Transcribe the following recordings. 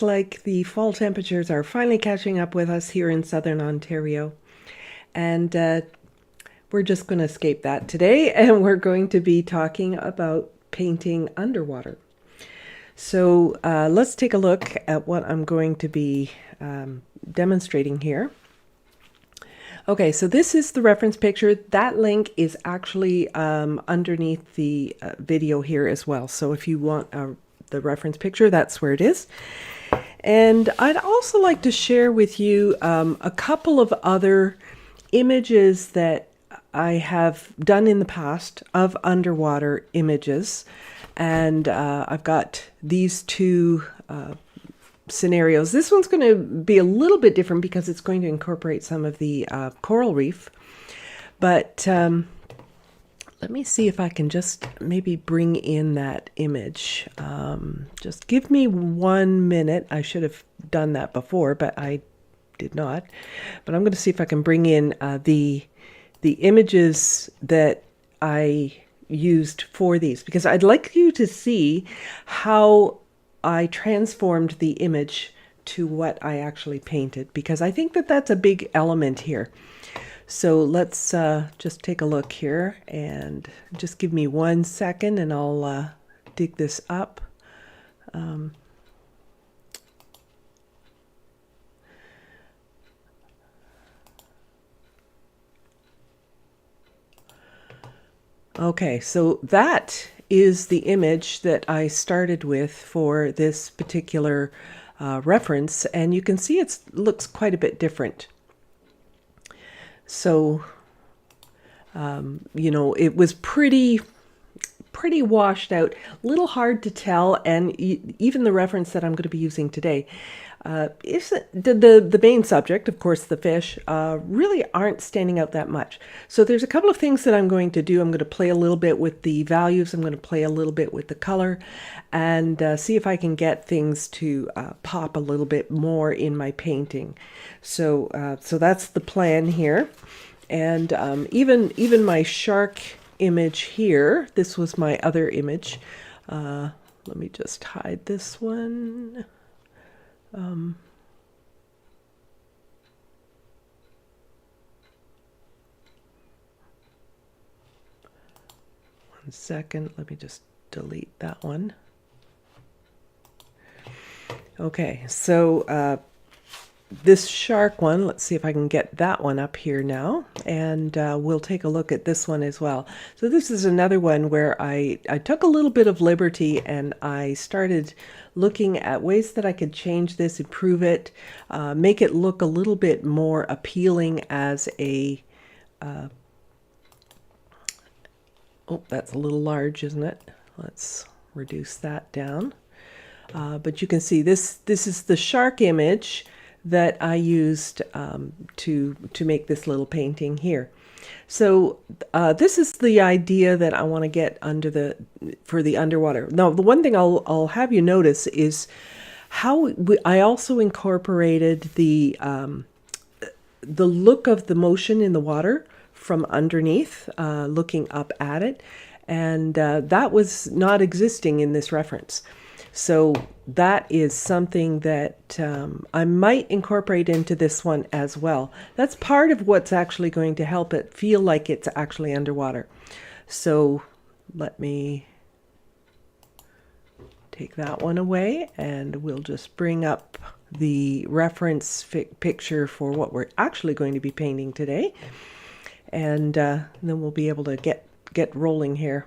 Like the fall temperatures are finally catching up with us here in southern Ontario. And we're just going to escape that today, and we're going to be talking about painting underwater. So let's take a look at what I'm going to be demonstrating here. Okay, so this is the reference picture. That link is actually underneath the video here as well. So if you want the reference picture, that's where it is. And I'd also like to share with you a couple of other images that I have done in the past of underwater images. And I've got these two scenarios. This one's going to be a little bit different because it's going to incorporate some of the coral reef. But let me see if I can just maybe bring in that image. Just give me 1 minute. I should have done that before, but I did not. But I'm going to see if I can bring in the images that I used for these, because I'd like you to see how I transformed the image to what I actually painted, because I think that that's a big element here. So let's just take a look here, and just give me 1 second and I'll dig this up. Okay, so that is the image that I started with for this particular reference, and you can see it looks quite a bit different. So, you know, it was pretty washed out, a little hard to tell, and even the reference that I'm going to be using today is the main subject, of course, the fish, really aren't standing out that much. So there's a couple of things that I'm going to do. I'm going to play a little bit with the values. I'm going to play a little bit with the color, and see if I can get things to pop a little bit more in my painting. So so that's the plan here. And even my shark image here, this was my other image. Let me just hide this one. 1 second, let me just delete that one. Okay, so this shark one, let's see if I can get that one up here now, and we'll take a look at this one as well. So this is another one where I took a little bit of liberty, and I started looking at ways that I could change this, improve it, make it look a little bit more appealing as a oh, that's a little large, isn't it? Let's reduce that down. But you can see this is the shark image that I used to make this little painting here. So this is the idea that I want to get for the underwater. Now, the one thing I'll have you notice is how I also incorporated the look of the motion in the water from underneath, looking up at it, and that was not existing in this reference. So that is something that I might incorporate into this one as well. That's part of what's actually going to help it feel like it's actually underwater. So let me take that one away, and we'll just bring up the reference picture for what we're actually going to be painting today. And then we'll be able to get rolling here.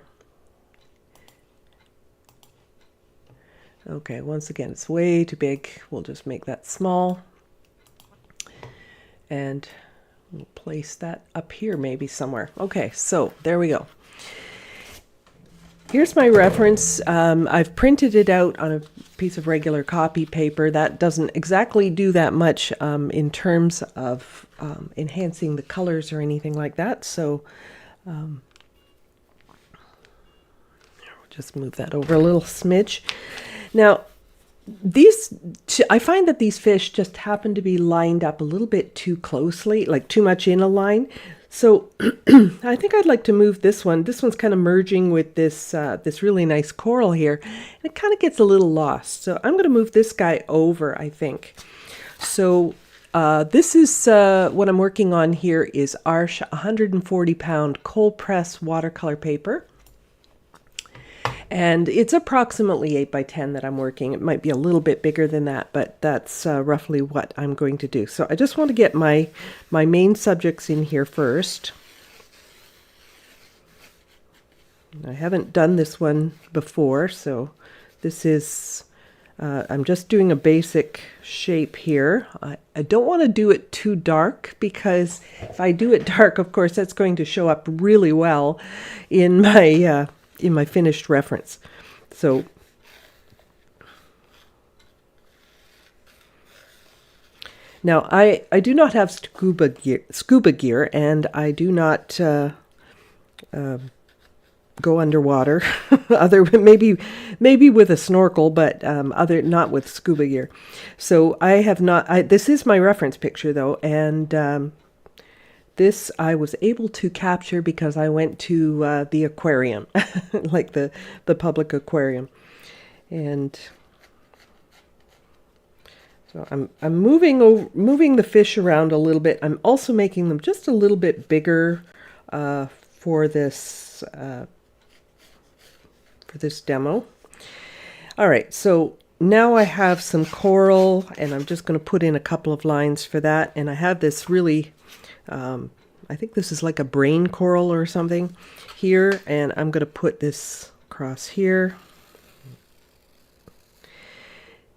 Okay, once again, it's way too big. We'll just make that small. And we'll place that up here maybe somewhere. Okay, so there we go. Here's my reference. I've printed it out on a piece of regular copy paper. That doesn't exactly do that much in terms of enhancing the colors or anything like that. So we'll just move that over a little smidge. Now, I find that these fish just happen to be lined up a little bit too closely, like too much in a line. So I think I'd like to move this one. This one's kind of merging with this really nice coral here. And it kind of gets a little lost. So I'm going to move this guy over, I think. So this is what I'm working on here is Arches 140-pound cold press watercolor paper. And it's approximately 8 by 10 that I'm working. It might be a little bit bigger than that, but that's roughly what I'm going to do. So I just want to get my main subjects in here first. I haven't done this one before, so this is, I'm just doing a basic shape here. I don't want to do it too dark, because if I do it dark, of course, that's going to show up really well in my finished reference. So now I do not have scuba gear, and I do not go underwater other maybe with a snorkel, but not with scuba gear. So I have not, this is my reference picture though, and this I was able to capture because I went to the aquarium, like the public aquarium. And so I'm moving the fish around a little bit. I'm also making them just a little bit bigger for this demo. All right, so now I have some coral, and I'm just going to put in a couple of lines for that. And I have this really, I think this is like a brain coral or something here, and I'm going to put this across here.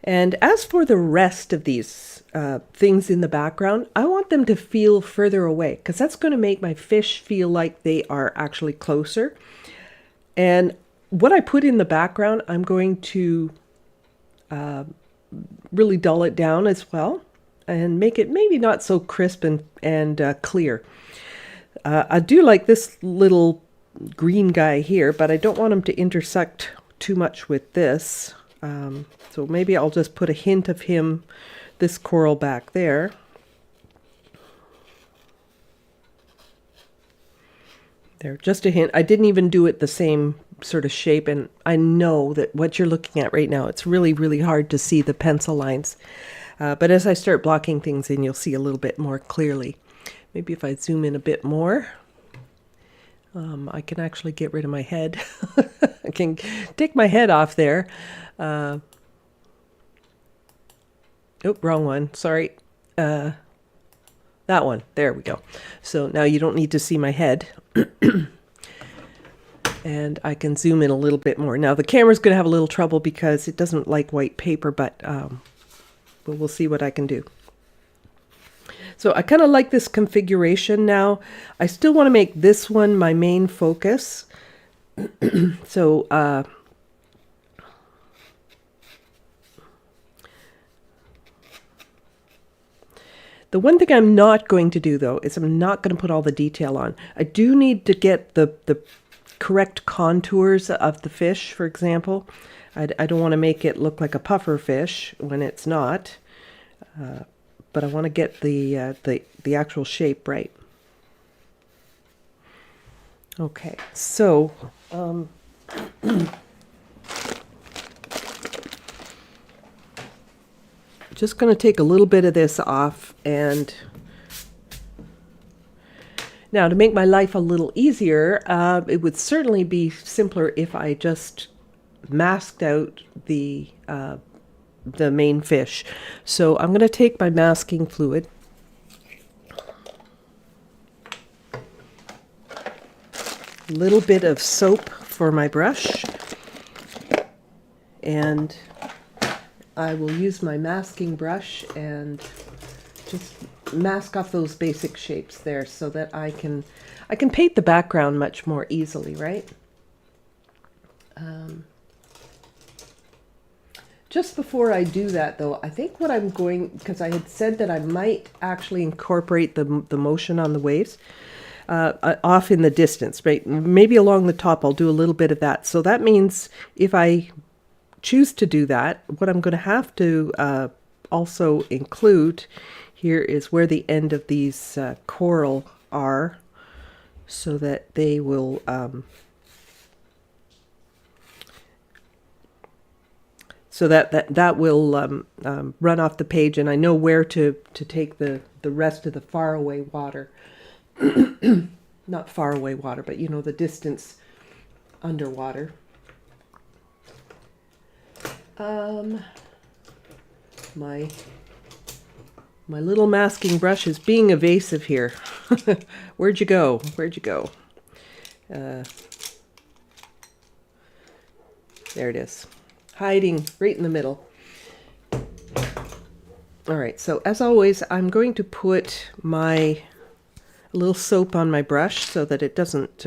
And as for the rest of these things in the background, I want them to feel further away, because that's going to make my fish feel like they are actually closer. And what I put in the background, I'm going to really dull it down as well, and make it maybe not so crisp and clear. I do like this little green guy here, but I don't want him to intersect too much with this. So maybe I'll just put a hint of him, this coral back there. There, just a hint. I didn't even do it the same sort of shape, and I know that what you're looking at right now, it's really, really hard to see the pencil lines. But as I start blocking things in, you'll see a little bit more clearly. Maybe if I zoom in a bit more, I can actually get rid of my head. I can take my head off there. Oh, wrong one. Sorry. That one. There we go. So now you don't need to see my head. And I can zoom in a little bit more. Now the camera's going to have a little trouble because it doesn't like white paper, but we'll see what I can do. So I kind of like this configuration now. I still want to make this one my main focus. So the one thing I'm not going to do, though, is I'm not going to put all the detail on. I do need to get the correct contours of the fish, for example. I don't want to make it look like a puffer fish when it's not. But I want to get the actual shape right. Okay, so just going to take a little bit of this off, and now to make my life a little easier, it would certainly be simpler if I just masked out the main fish. So I'm going to take my masking fluid, a little bit of soap for my brush, and I will use my masking brush and just mask off those basic shapes there so that I can paint the background much more easily, right? Just before I do that, though, I think what I'm going, because I had said that I might actually incorporate the motion on the waves off in the distance, right? Maybe along the top I'll do a little bit of that. So that means if I choose to do that, what I'm going to have to also include here is where the end of these coral are. so that they will that will run off the page, and I know where to take the rest of the faraway water. Not faraway water, but you know, the distance underwater. My little masking brush is being evasive here. Where'd you go? Where'd you go? There it is. Hiding right in the middle. All right, so as always, I'm going to put a little soap on my brush so that it doesn't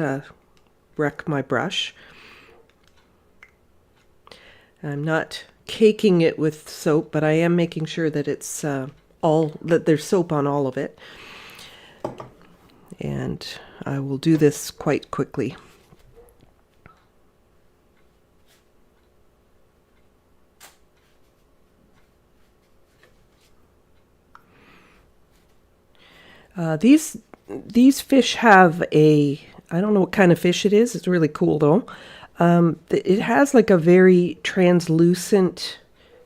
wreck my brush. I'm not caking it with soap, but I am making sure that it's that there's soap on all of it. And I will do this quite quickly. These fish have I don't know what kind of fish it is. It's really cool though. It has like a very translucent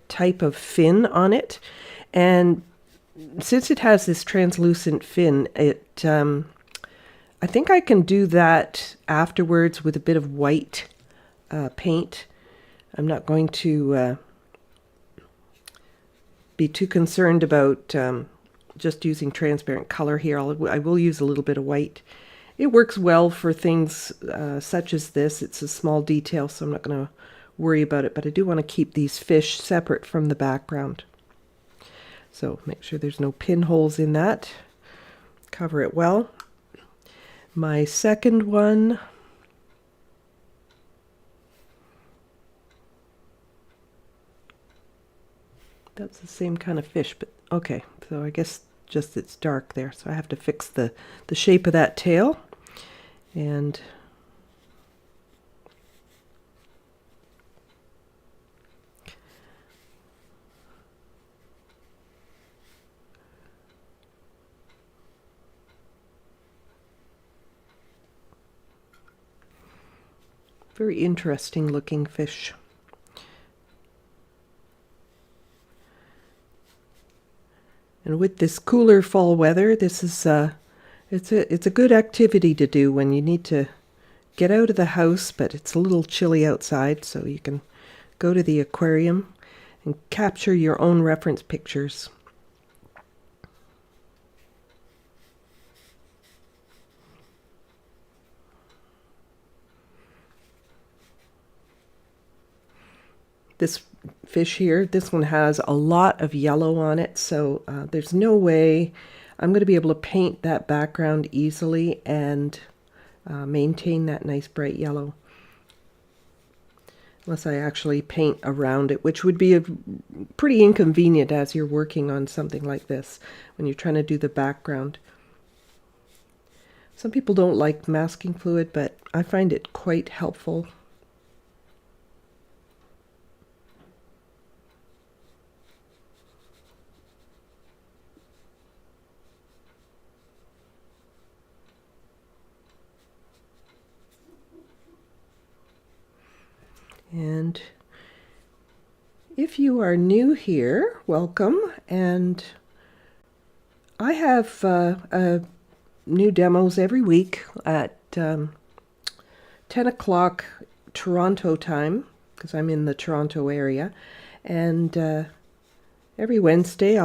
type of fin on it. And since it has this translucent fin, I think I can do that afterwards with a bit of white paint. I'm not going to be too concerned about just using transparent color here. I will use a little bit of white. It works well for things such as this. It's a small detail, so I'm not going to worry about it, but I do want to keep these fish separate from the background. So make sure there's no pinholes in that. Cover it well. My second one, that's the same kind of fish, but okay, so I guess just it's dark there, so I have to fix the shape of that tail. And very interesting looking fish. And with this cooler fall weather, this is it's a good activity to do when you need to get out of the house, but it's a little chilly outside, so you can go to the aquarium and capture your own reference pictures. This fish here, this one has a lot of yellow on it, so there's no way I'm going to be able to paint that background easily and maintain that nice bright yellow, unless I actually paint around it, which would be pretty inconvenient as you're working on something like this when you're trying to do the background. Some people don't like masking fluid, but I find it quite helpful. And if you are new here, welcome. And I have new demos every week at 10 o'clock Toronto time, because I'm in the Toronto area. And every Wednesday,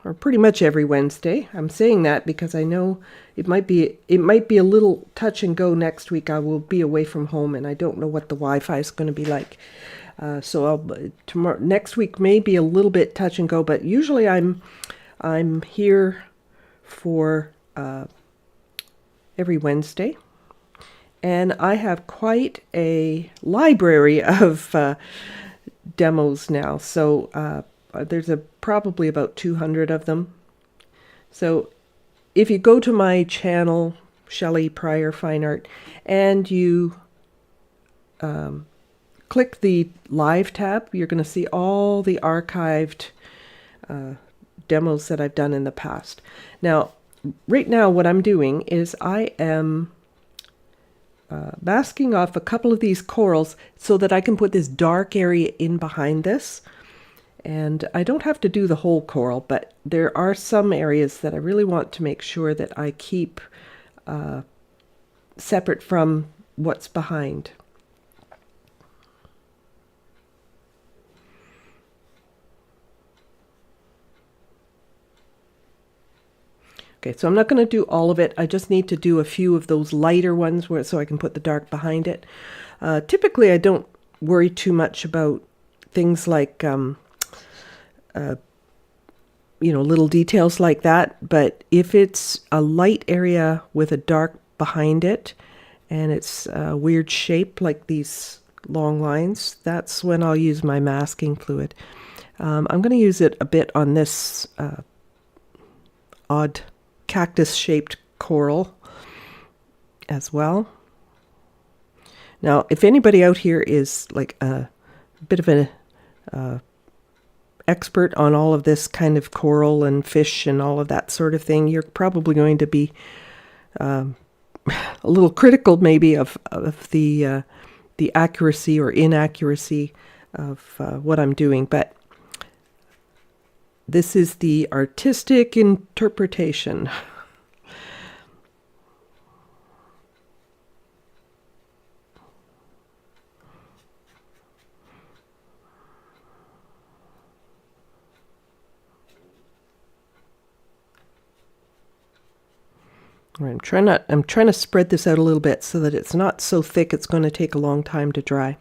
or pretty much every Wednesday. I'm saying that because I know it might be a little touch and go next week. I will be away from home, and I don't know what the Wi-Fi is going to be like. So next week may be a little bit touch and go, but usually I'm here for every Wednesday, and I have quite a library of demos now. So there's probably about 200 of them. So if you go to my channel, Shelley Pryor Fine Art, and you click the live tab, you're going to see all the archived demos that I've done in the past. Now, right now what I'm doing is I am masking off a couple of these corals so that I can put this dark area in behind this. And I don't have to do the whole coral, but there are some areas that I really want to make sure that I keep separate from what's behind. Okay, so I'm not going to do all of it. I just need to do a few of those lighter ones so I can put the dark behind it. Typically, I don't worry too much about things like little details like that. But if it's a light area with a dark behind it, and it's a weird shape like these long lines, that's when I'll use my masking fluid. I'm going to use it a bit on this odd cactus-shaped coral as well. Now, if anybody out here is like a bit of an expert on all of this kind of coral and fish and all of that sort of thing, you're probably going to be a little critical maybe of the accuracy or inaccuracy of what I'm doing, but this is the artistic interpretation. I'm trying to spread this out a little bit so that it's not so thick it's going to take a long time to dry.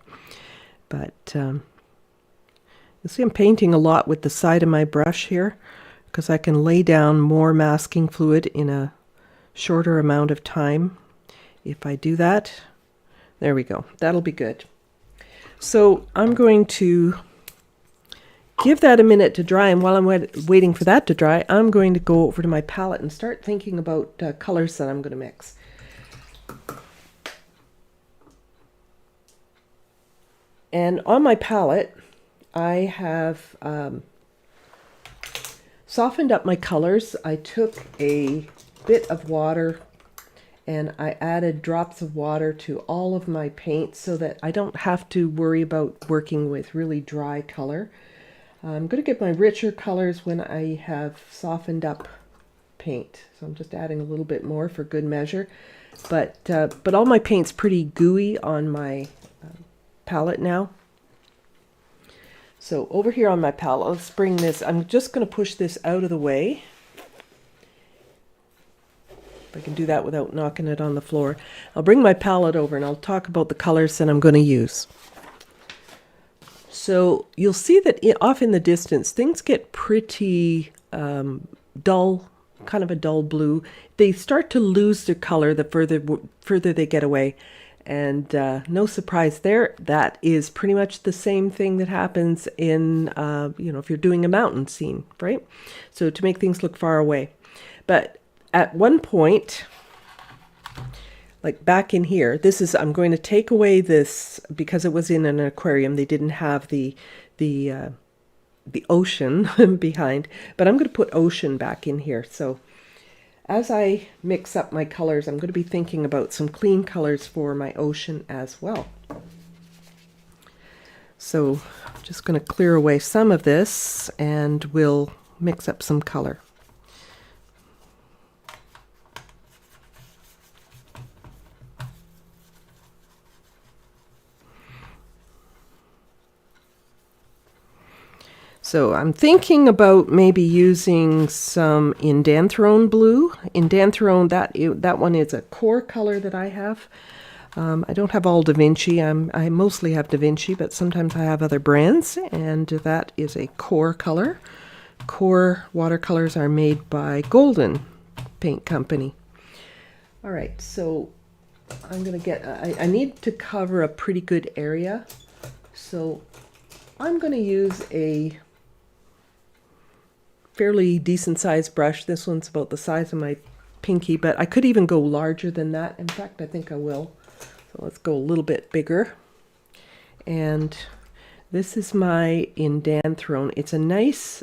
But you'll see I'm painting a lot with the side of my brush here because I can lay down more masking fluid in a shorter amount of time. If I do that, there we go. That'll be good. So I'm going to give that a minute to dry, and while I'm waiting for that to dry, I'm going to go over to my palette and start thinking about colors that I'm going to mix. And on my palette, I have softened up my colors. I took a bit of water and I added drops of water to all of my paints so that I don't have to worry about working with really dry color. I'm going to get my richer colors when I have softened up paint. So I'm just adding a little bit more for good measure. But all my paint's pretty gooey on my palette now. So over here on my palette, let's bring this, I'm just going to push this out of the way. If I can do that without knocking it on the floor. I'll bring my palette over and I'll talk about the colors that I'm going to use. So you'll see that off in the distance, things get pretty dull, kind of a dull blue. They start to lose their color the further they get away. And no surprise there, that is pretty much the same thing that happens in, if you're doing a mountain scene, right? So to make things look far away. But at one point, like back in here, I'm going to take away this, because it was in an aquarium, they didn't have the ocean behind, but I'm going to put ocean back in here. So as I mix up my colors, I'm going to be thinking about some clean colors for my ocean as well. So I'm just going to clear away some of this and we'll mix up some color. So I'm thinking about maybe using some indanthrone blue. Indanthrone, that one is a core color that I have. I don't have all Da Vinci. I mostly have Da Vinci, but sometimes I have other brands, and that is a core color. Core watercolors are made by Golden Paint Company. All right, so I'm going to get, I need to cover a pretty good area. So I'm going to use a fairly decent sized brush. This one's about the size of my pinky, but I could even go larger than that. In fact, I think I will. So let's go a little bit bigger. And this is my indanthrone. It's a nice,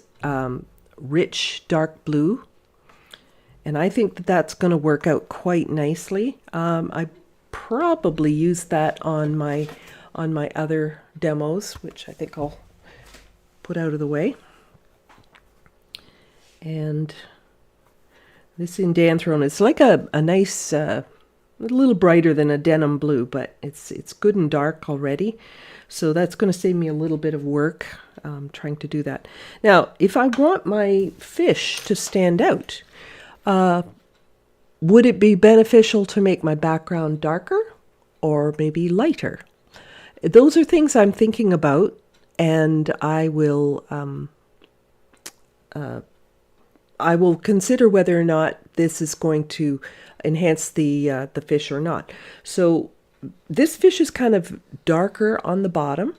rich, dark blue. And I think that that's going to work out quite nicely. I probably use that on my other demos, which I think I'll put out of the way. And this indanthrone, it's like a nice, a little brighter than a denim blue, but it's good and dark already. So that's going to save me a little bit of work trying to do that. Now, if I want my fish to stand out, would it be beneficial to make my background darker or maybe lighter? Those are things I'm thinking about, and I will consider whether or not this is going to enhance the fish or not. So this fish is kind of darker on the bottom,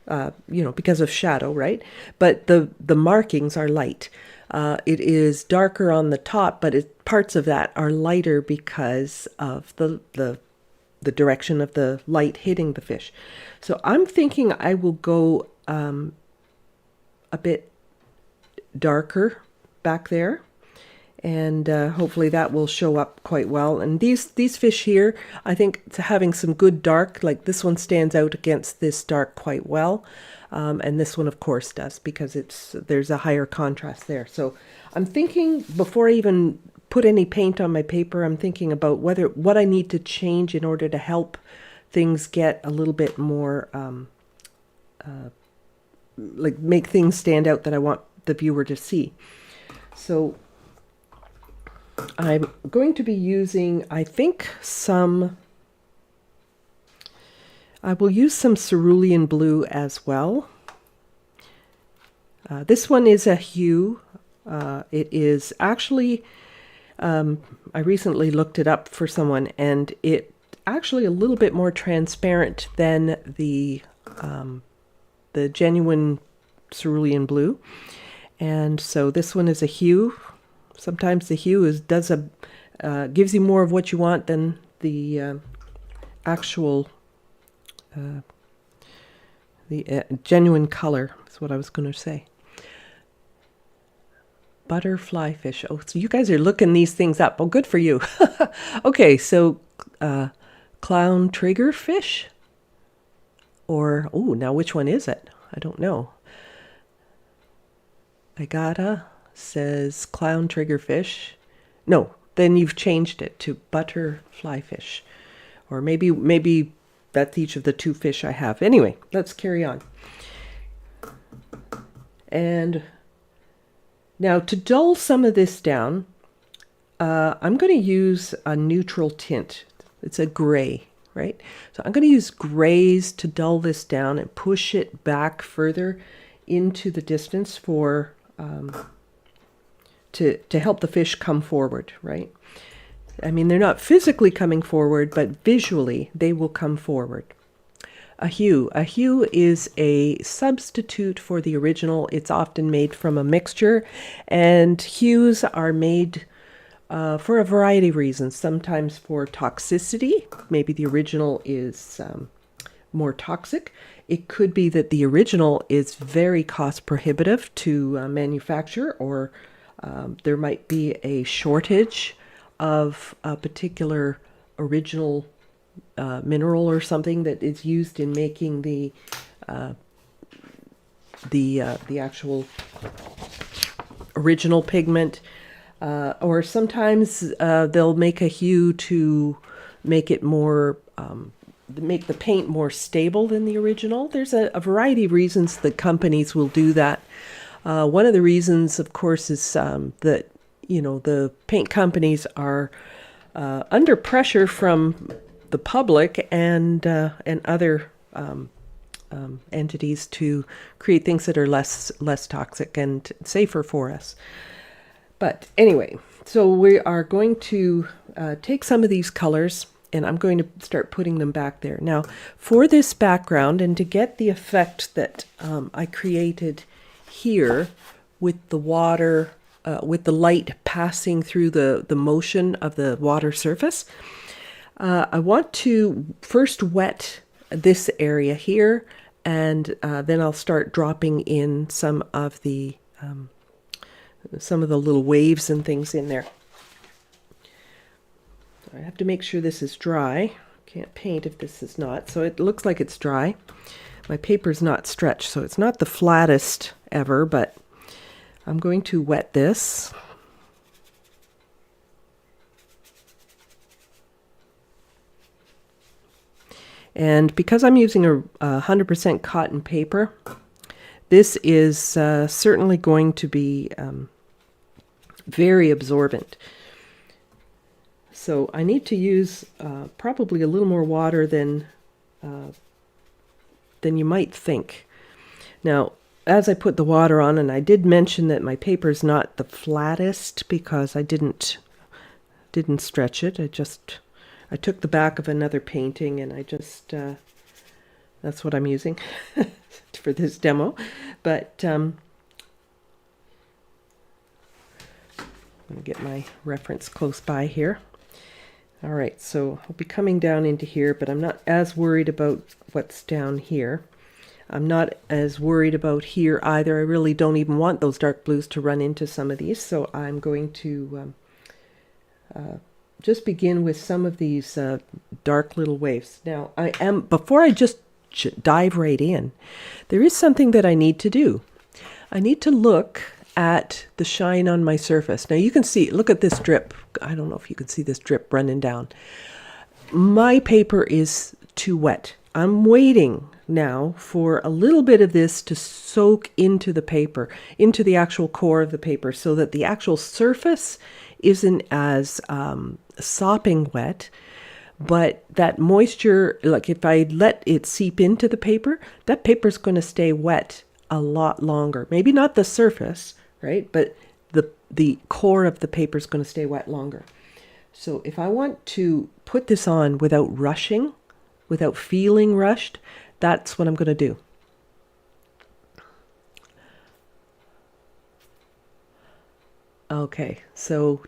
because of shadow, right? But the markings are light. It is darker on the top, but parts of that are lighter because of the direction of the light hitting the fish. So I'm thinking I will go a bit darker back there, and hopefully that will show up quite well. And these fish here, I think having some good dark, like this one stands out against this dark quite well, and this one of course does, because there's a higher contrast there. So I'm thinking, before I even put any paint on my paper, I'm thinking about what I need to change in order to help things get a little bit more like make things stand out that I want the viewer to see. So I'm going to be using, I think, I will use some cerulean blue as well. This one is a hue. It is actually, I recently looked it up for someone, and it actually a little bit more transparent than the genuine cerulean blue. And so this one is a hue. Sometimes the hue gives you more of what you want than the actual genuine color, is what I was going to say. Butterfly fish. Oh, so you guys are looking these things up. Oh, good for you. Okay, so clown triggerfish, or now which one is it? I don't know. Agata says clown triggerfish. No, then you've changed it to butterfly fish, or maybe that's each of the two fish I have. Anyway, let's carry on. And now to dull some of this down, I'm going to use a neutral tint. It's a gray, right? So I'm going to use grays to dull this down and push it back further into the distance for to help the fish come forward, right? I mean, they're not physically coming forward, but visually they will come forward. A hue. A hue is a substitute for the original. It's often made from a mixture, and hues are made for a variety of reasons. Sometimes for toxicity. Maybe the original is more toxic. It could be that the original is very cost prohibitive to manufacture, or there might be a shortage of a particular original mineral or something that is used in making the actual original pigment, or sometimes they'll make a hue to make it more make the paint more stable than the original. There's a variety of reasons that companies will do that. One of the reasons, of course, is that the paint companies are under pressure from the public and other entities to create things that are less toxic and safer for us. But anyway, so we are going to take some of these colors, and I'm going to start putting them back there. Now, for this background, and to get the effect that I created here with the water, with the light passing through the motion of the water surface, I want to first wet this area here, and then I'll start dropping in some of the little waves and things in there. I have to make sure this is dry. Can't paint if this is not. So it looks like it's dry. My paper's not stretched, so it's not the flattest ever, but I'm going to wet this. And because I'm using a 100% cotton paper, this is certainly going to be very absorbent. So I need to use probably a little more water than you might think. Now, as I put the water on, and I did mention that my paper is not the flattest because I didn't stretch it. I took the back of another painting and I just, that's what I'm using for this demo. But I'm going to get my reference close by here. All right, so I'll be coming down into here, but I'm not as worried about what's down here. I'm not as worried about here either. I really don't even want those dark blues to run into some of these, so I'm going to just begin with some of these dark little waves. Now, before I just dive right in, there is something that I need to do. I need to look at the shine on my surface. Now you can see, look at this drip. I don't know if you can see this drip running down. My paper is too wet. I'm waiting now for a little bit of this to soak into the paper, into the actual core of the paper, so that the actual surface isn't as sopping wet, but that moisture, like if I let it seep into the paper, that paper's going to stay wet a lot longer. Maybe not the surface, right? But the core of the paper is going to stay wet longer. So if I want to put this on without rushing, without feeling rushed, that's what I'm going to do. Okay, so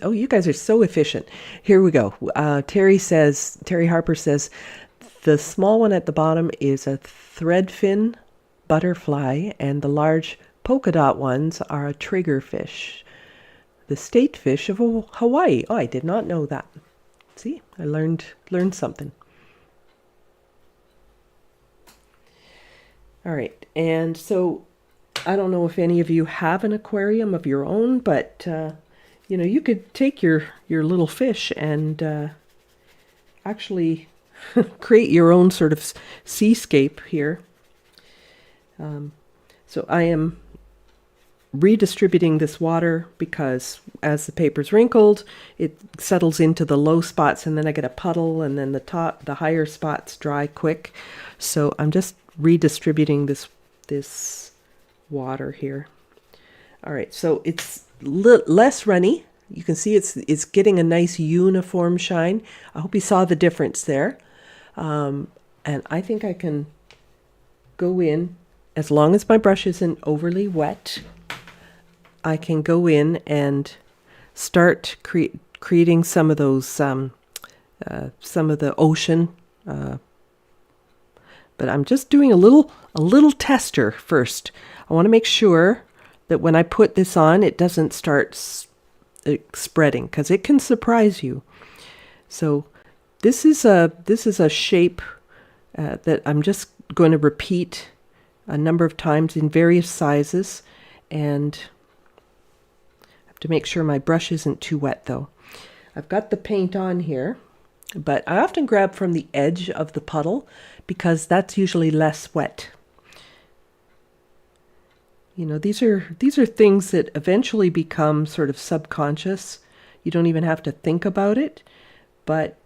oh, you guys are so efficient. Here we go. Terry Harper says, the small one at the bottom is a threadfin butterfly, and the large polka dot ones are a triggerfish, the state fish of Hawaii. Oh, I did not know that. See, I learned something. All right, and so I don't know if any of you have an aquarium of your own, but you could take your little fish and actually create your own sort of seascape here. So I am redistributing this water because as the paper's wrinkled, it settles into the low spots, and then I get a puddle, and then the higher spots dry quick. So I'm just redistributing this water here. All right, so it's less runny. You can see it's getting a nice uniform shine. I hope you saw the difference there. And I think I can go in, as long as my brush isn't overly wet, I can go in and start creating some of those, some of the ocean. But I'm just doing a little tester first. I want to make sure that when I put this on, it doesn't start spreading, because it can surprise you. So this is a shape that I'm just going to repeat a number of times in various sizes, and I have to make sure my brush isn't too wet though. I've got the paint on here, but I often grab from the edge of the puddle because that's usually less wet. These are things that eventually become sort of subconscious. You don't even have to think about it, but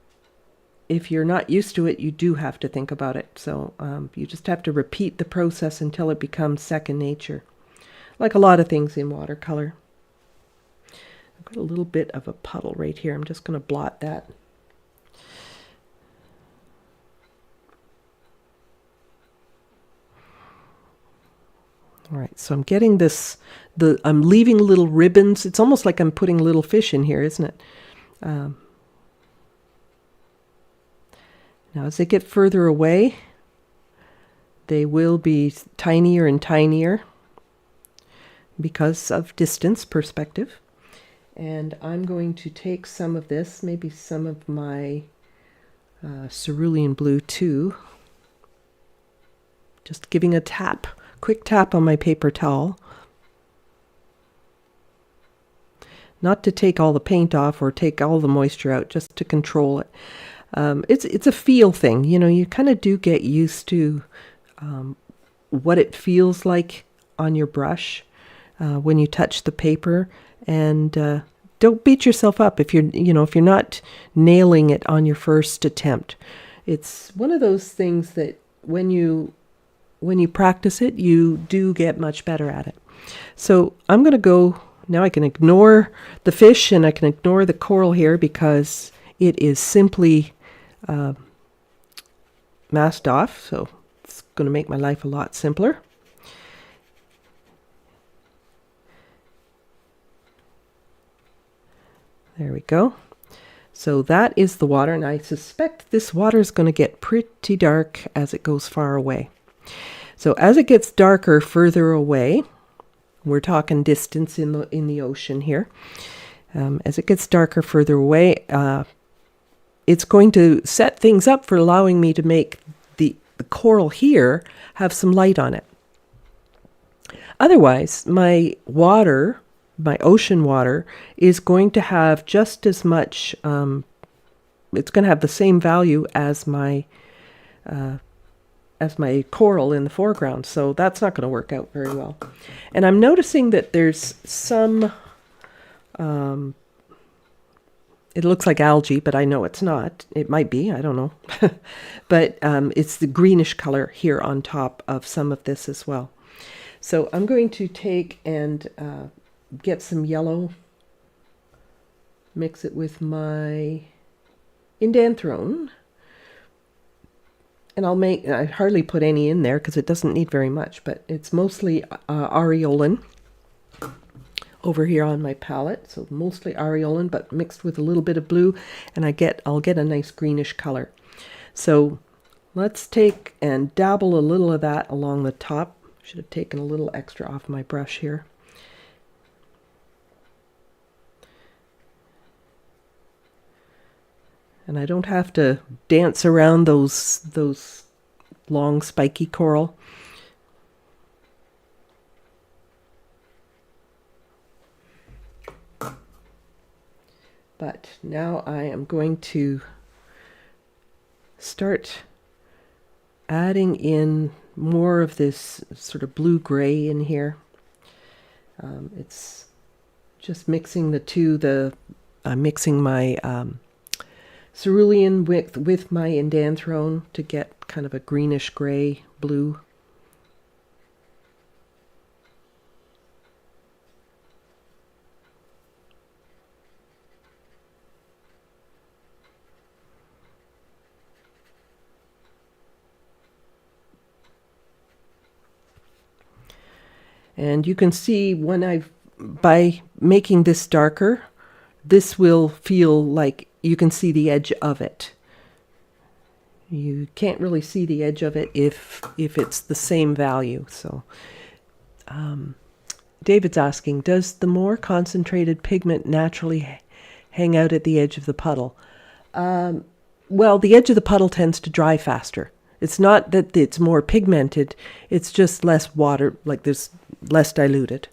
if you're not used to it, you do have to think about it. So you just have to repeat the process until it becomes second nature, like a lot of things in watercolor. I've got a little bit of a puddle right here. I'm just going to blot that. All right, so I'm getting I'm leaving little ribbons. It's almost like I'm putting little fish in here, isn't it? Now, as they get further away, they will be tinier and tinier because of distance perspective. And I'm going to take some of this, maybe some of my cerulean blue too. Just giving a tap, quick tap on my paper towel. Not to take all the paint off or take all the moisture out, just to control it. It's a feel thing, you know. You kind of do get used to what it feels like on your brush when you touch the paper, and don't beat yourself up if you're not nailing it on your first attempt. It's one of those things that when you practice it, you do get much better at it. So I'm going to go now. I can ignore the fish and I can ignore the coral here because it is simply masked off. So it's going to make my life a lot simpler. There we go. So that is the water, and I suspect this water is going to get pretty dark as it goes far away. So as it gets darker further away, we're talking distance in the ocean here. As it gets darker further away, it's going to set things up for allowing me to make the coral here have some light on it. Otherwise, my ocean water is going to have just as much, it's going to have the same value as my coral in the foreground. So that's not going to work out very well. And I'm noticing that there's some, it looks like algae, but I know it's not. It might be, I don't know. But it's the greenish color here on top of some of this as well. So I'm going to take and get some yellow, mix it with my indanthrone, and I hardly put any in there because it doesn't need very much, but it's mostly areolan over here on my palette. So mostly areolan, but mixed with a little bit of blue, and I'll get a nice greenish color. So let's take and dabble a little of that along the top. Should have taken a little extra off my brush here. And I don't have to dance around those long spiky coral. But now I am going to start adding in more of this sort of blue-gray in here. It's just mixing the two. I'm mixing my cerulean with my indanthrone to get kind of a greenish gray blue. And you can see by making this darker, this will feel like you can see the edge of it. You can't really see the edge of it if it's the same value. So David's asking, does the more concentrated pigment naturally hang out at the edge of the puddle? Well, the edge of the puddle tends to dry faster. It's not that it's more pigmented, it's just less water, like there's less diluted.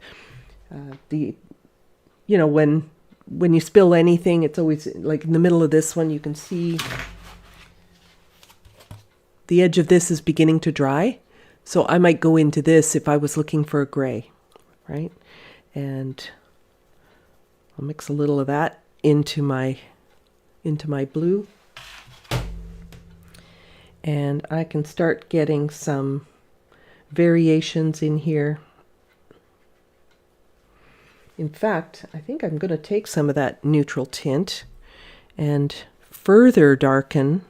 When you spill anything, it's always like in the middle of this one, you can see the edge of this is beginning to dry. So I might go into this if I was looking for a gray, right? And I'll mix a little of that into my blue. And I can start getting some variations in here. In fact, I think I'm going to take some of that neutral tint and further darken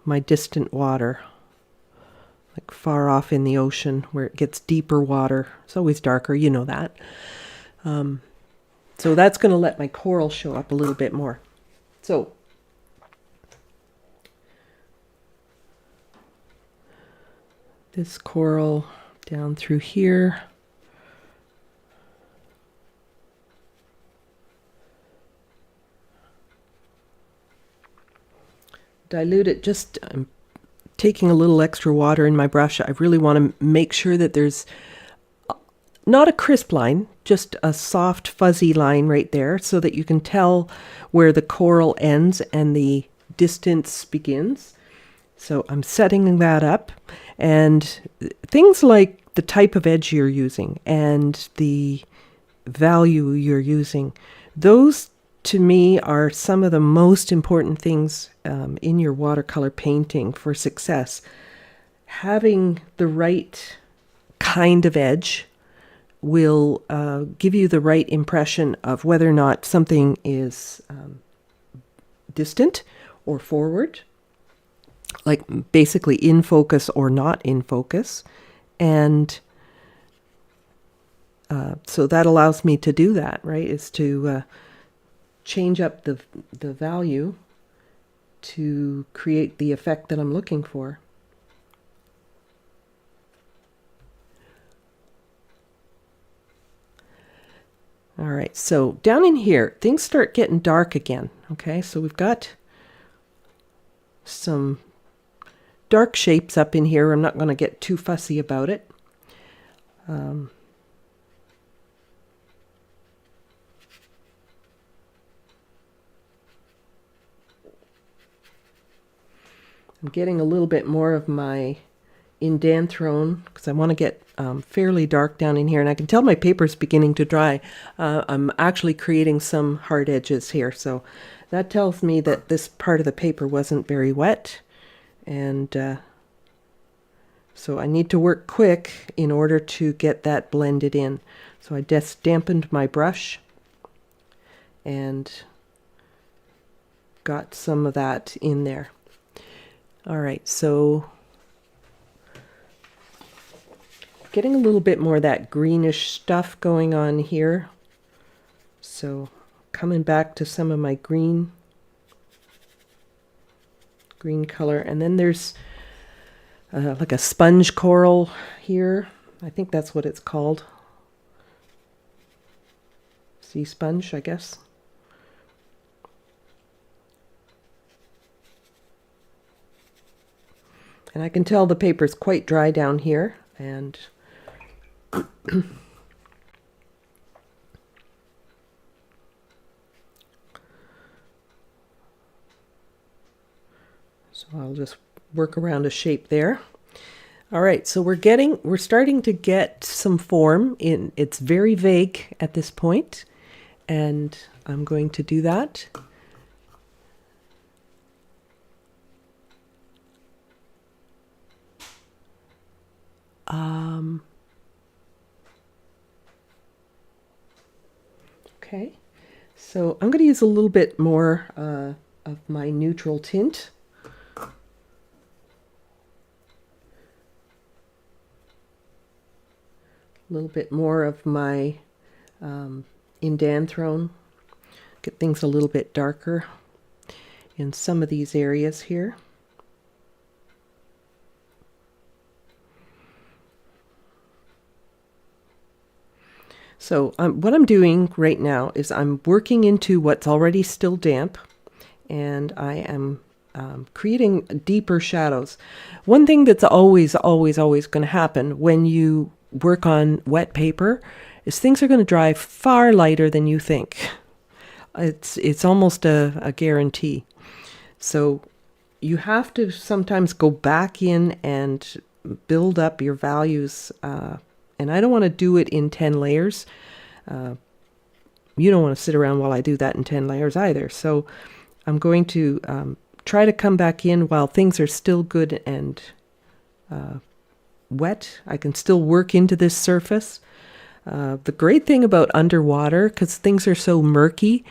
my distant water, like far off in the ocean where it gets deeper water. It's always darker, you know that. So that's going to let my coral show up a little bit more. So this coral down through here. dilute it. Just taking a little extra water in my brush. I really want to make sure that there's not a crisp line, just a soft fuzzy line right there so that you can tell where the coral ends and the distance begins. So I'm setting that up, and things like the type of edge you're using and the value you're using, those to me are some of the most important things in your watercolor painting for success. Having the right kind of edge will give you the right impression of whether or not something is distant or forward, like basically in focus or not in focus. And so that allows me to do that, right, is to change up the value to create the effect that I'm looking for. All right, so down in here, things start getting dark again. Okay, so we've got some dark shapes up in here. I'm not going to get too fussy about it. I'm getting a little bit more of my indanthrone because I want to get fairly dark down in here, and I can tell my paper's beginning to dry. I'm actually creating some hard edges here, so that tells me that this part of the paper wasn't very wet, and so I need to work quick in order to get that blended in. So I just dampened my brush and got some of that in there. All right, so getting a little bit more of that greenish stuff going on here. So coming back to some of my green color. And then there's like a sponge coral here. I think that's what it's called. Sea sponge, I guess. And I can tell the paper's quite dry down here, and so I'll just work around a shape there. All right, so we're starting to get some form in. It's very vague at this point, and I'm going to do that. Okay, so I'm going to use a little bit more of my neutral tint. A little bit more of my indanthrone. Get things a little bit darker in some of these areas here. So what I'm doing right now is I'm working into what's already still damp, and I am creating deeper shadows. One thing that's always going to happen when you work on wet paper is things are going to dry far lighter than you think. It's almost a guarantee. So you have to sometimes go back in and build up your values, and I don't want to do it in 10 layers. You don't want to sit around while I do that in 10 layers either. So I'm going to try to come back in while things are still good and wet. I can still work into this surface. The great thing about underwater, because things are so murky,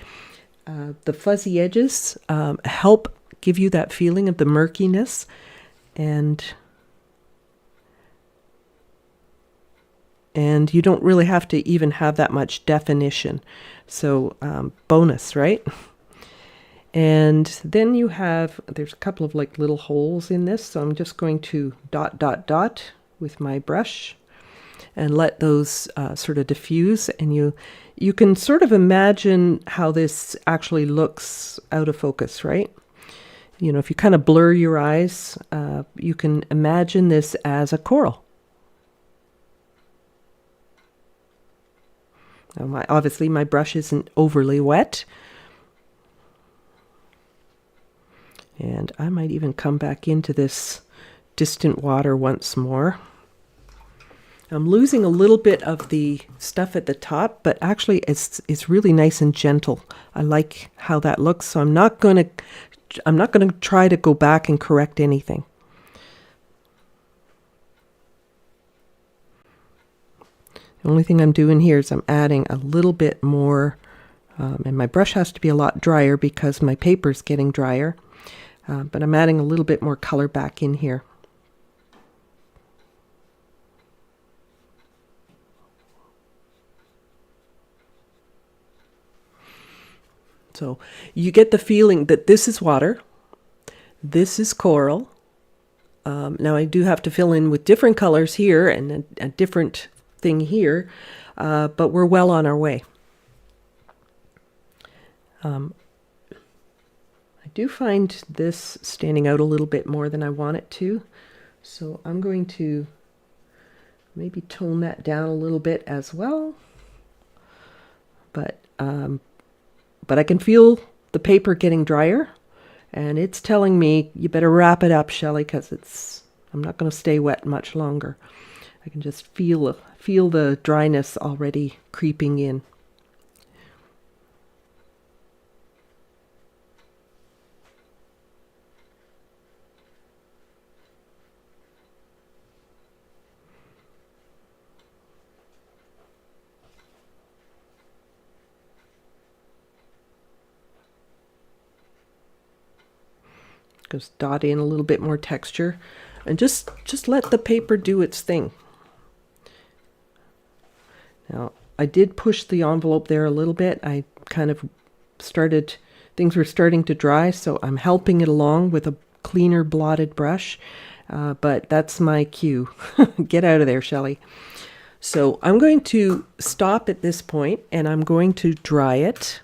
the fuzzy edges help give you that feeling of the murkiness, and you don't really have to even have that much definition. So bonus, right? And then there's a couple of like little holes in this, so I'm just going to dot with my brush and let those sort of diffuse, and you can sort of imagine how this actually looks out of focus, right? You know, if you kind of blur your eyes, you can imagine this as a coral. Now obviously my brush isn't overly wet. And I might even come back into this distant water once more. I'm losing a little bit of the stuff at the top, but actually it's really nice and gentle. I like how that looks, so I'm not going to try to go back and correct anything. The only thing I'm doing here is I'm adding a little bit more, and my brush has to be a lot drier because my paper's getting drier, but I'm adding a little bit more color back in here. So you get the feeling that this is water, this is coral. Now I do have to fill in with different colors here and a different thing here, but we're well on our way. I do find this standing out a little bit more than I want it to, so I'm going to maybe tone that down a little bit as well. But I can feel the paper getting drier, and it's telling me you better wrap it up, Shelley, because I'm not going to stay wet much longer. I can just feel the dryness already creeping in. Just dot in a little bit more texture and just let the paper do its thing. Now, I did push the envelope there a little bit. I kind of things were starting to dry, so I'm helping it along with a cleaner blotted brush, but that's my cue. Get out of there, Shelley. So I'm going to stop at this point and I'm going to dry it.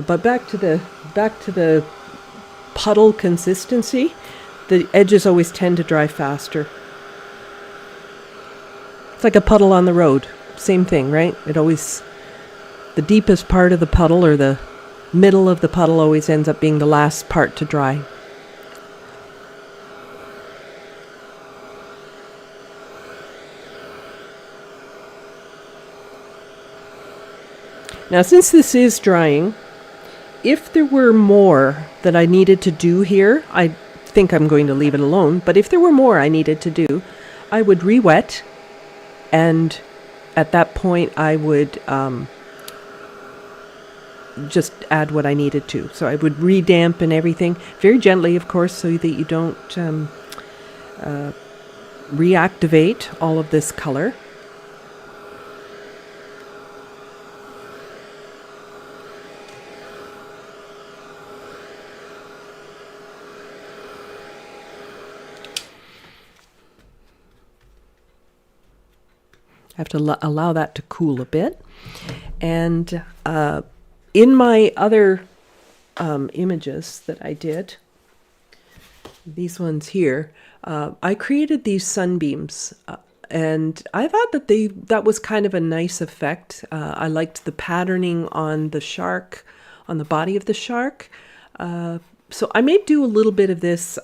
But back to the puddle consistency, the edges always tend to dry faster. It's like a puddle on the road. Same thing, right? The deepest part of the puddle or the middle of the puddle always ends up being the last part to dry. Now, since this is drying, if there were more that I needed to do here, I think I'm going to leave it alone, but if there were more I needed to do, I would re-wet, and at that point I would just add what I needed to. So I would re-dampen everything, very gently, of course, so that you don't reactivate all of this color. I have to allow that to cool a bit. And in my other images that I did, these ones here, I created these sunbeams. And I thought that was kind of a nice effect. I liked the patterning on the shark, on the body of the shark. So I may do a little bit of this,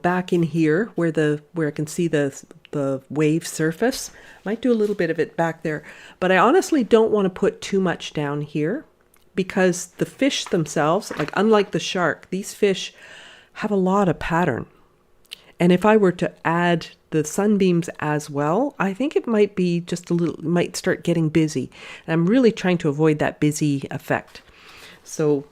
back in here where I can see the wave surface. Might do a little bit of it back there, but I honestly don't want to put too much down here because the fish themselves, like unlike the shark, these fish have a lot of pattern. And if I were to add the sunbeams as well, I think it might be might start getting busy. And I'm really trying to avoid that busy effect. So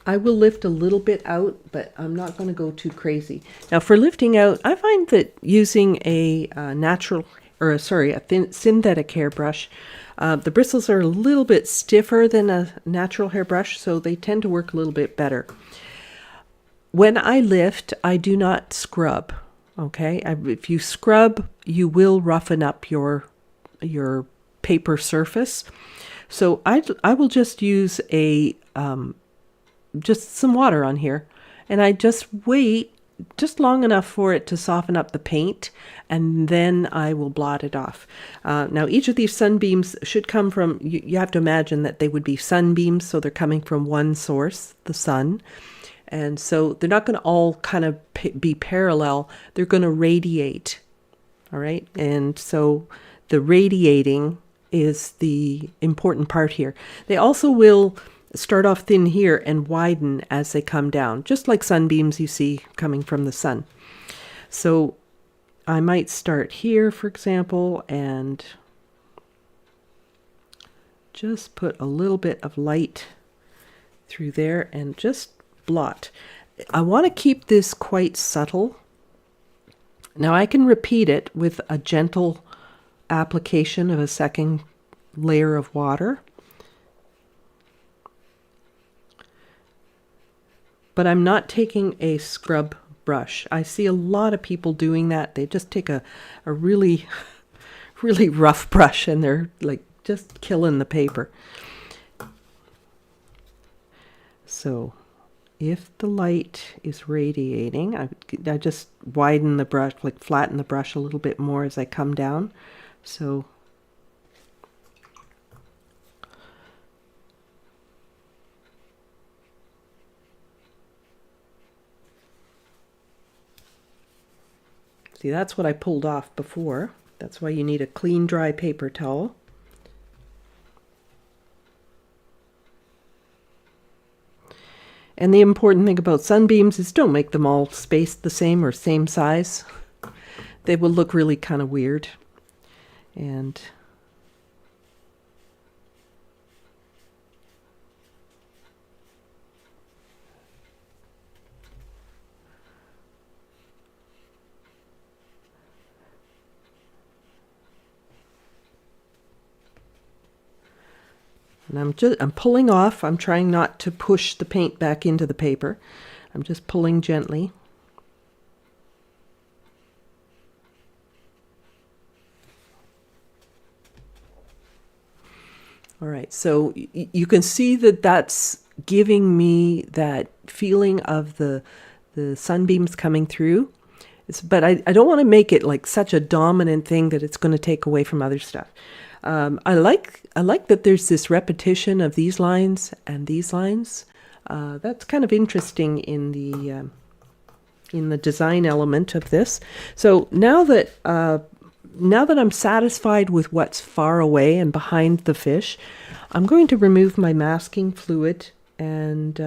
I will lift a little bit out, but I'm not going to go too crazy. Now for lifting out, I find that using a natural or sorry, a thin synthetic hairbrush. The bristles are a little bit stiffer than a natural hairbrush, so they tend to work a little bit better. When I lift, I do not scrub. Okay, if you scrub, you will roughen up your paper surface. So I will just use just some water on here, and I just wait just long enough for it to soften up the paint, and then I will blot it off. Now each of these sunbeams should come from, you have to imagine that they would be sunbeams, so they're coming from one source, the sun. And so they're not going to all kind of be parallel. They're going to radiate. All right. And so the radiating is the important part here. They also will start off thin here and widen as they come down, just like sunbeams you see coming from the sun. So I might start here, for example, and just put a little bit of light through there and just blot. I want to keep this quite subtle. Now I can repeat it with a gentle application of a second layer of water. But I'm not taking a scrub brush. I see a lot of people doing that. They just take a really, really rough brush and they're like just killing the paper. So if the light is radiating, I just widen the brush, like flatten the brush a little bit more as I come down. So see, that's what I pulled off before. That's why you need a clean, dry paper towel. And the important thing about sunbeams is don't make them all spaced the same or same size. They will look really kind of weird. And I'm pulling off. I'm trying not to push the paint back into the paper. I'm just pulling gently. All right, so you can see that that's giving me that feeling of the sunbeams coming through. But I don't want to make it like such a dominant thing that it's going to take away from other stuff. I like that there's this repetition of these lines and these lines. That's kind of interesting in the design element of this. So now that I'm satisfied with what's far away and behind the fish, I'm going to remove my masking fluid, and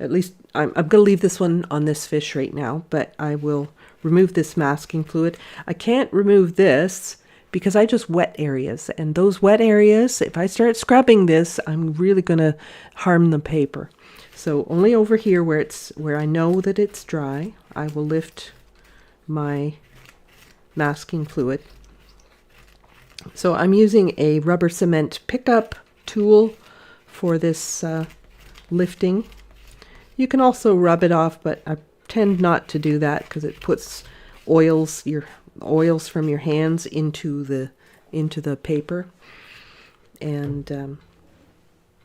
at least I'm going to leave this one on this fish right now, but I will remove this masking fluid. I can't remove this because I just wet areas, and those wet areas, if I start scrubbing this, I'm really going to harm the paper. So only over here where I know that it's dry, I will lift my masking fluid. So I'm using a rubber cement pickup tool for this lifting. You can also rub it off, but I tend not to do that because it puts oils from your hands into the paper, and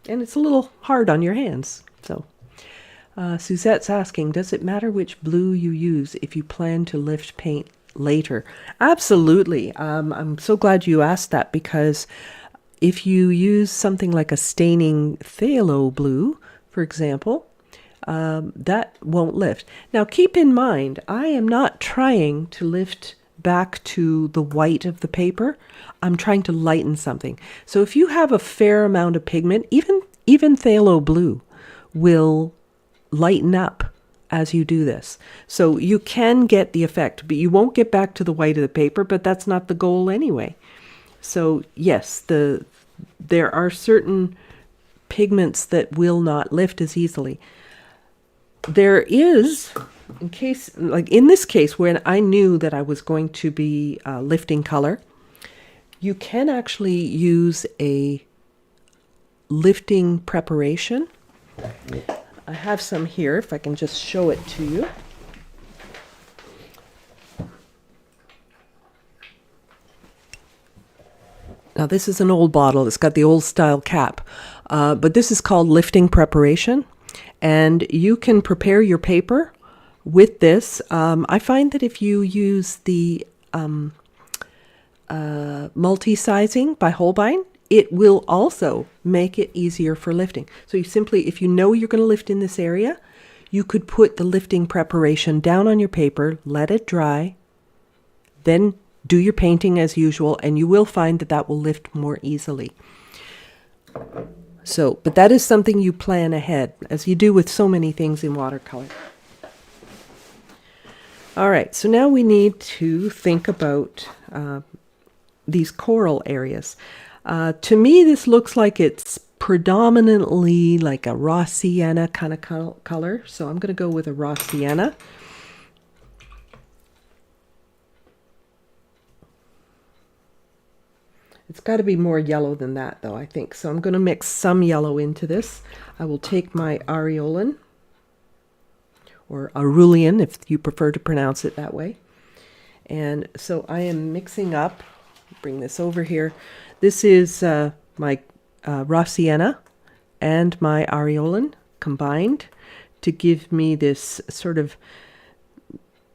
it's a little hard on your hands. So Suzette's asking, does it matter which blue you use if you plan to lift paint later? Absolutely. I'm so glad you asked that, because if you use something like a staining phthalo blue, for example, that won't lift. Now keep in mind, I am not trying to lift back to the white of the paper. I'm trying to lighten something. So if you have a fair amount of pigment, even phthalo blue will lighten up as you do this. So you can get the effect, but you won't get back to the white of the paper, but that's not the goal anyway. So yes, there are certain pigments that will not lift as easily. There is in case, like in this case, when I knew that I was going to be lifting color, you can actually use a lifting preparation. I have some here, if I can just show it to you. Now this is an old bottle, it's got the old style cap, but this is called lifting preparation, and you can prepare your paper with this. I find that if you use the multi-sizing by Holbein, it will also make it easier for lifting. So you simply, if you know you're going to lift in this area, you could put the lifting preparation down on your paper, let it dry, then do your painting as usual, and you will find that that will lift more easily. So, but that is something you plan ahead, as you do with so many things in watercolor. All right, so now we need to think about these coral areas. To me, this looks like it's predominantly like a raw sienna kind of color, so I'm going to go with a raw sienna. It's got to be more yellow than that, though, I think. So I'm going to mix some yellow into this. I will take my aureolin, or aurelian, if you prefer to pronounce it that way. And so I am mixing up, bring this over here. This is my raw sienna and my aureolin combined to give me this sort of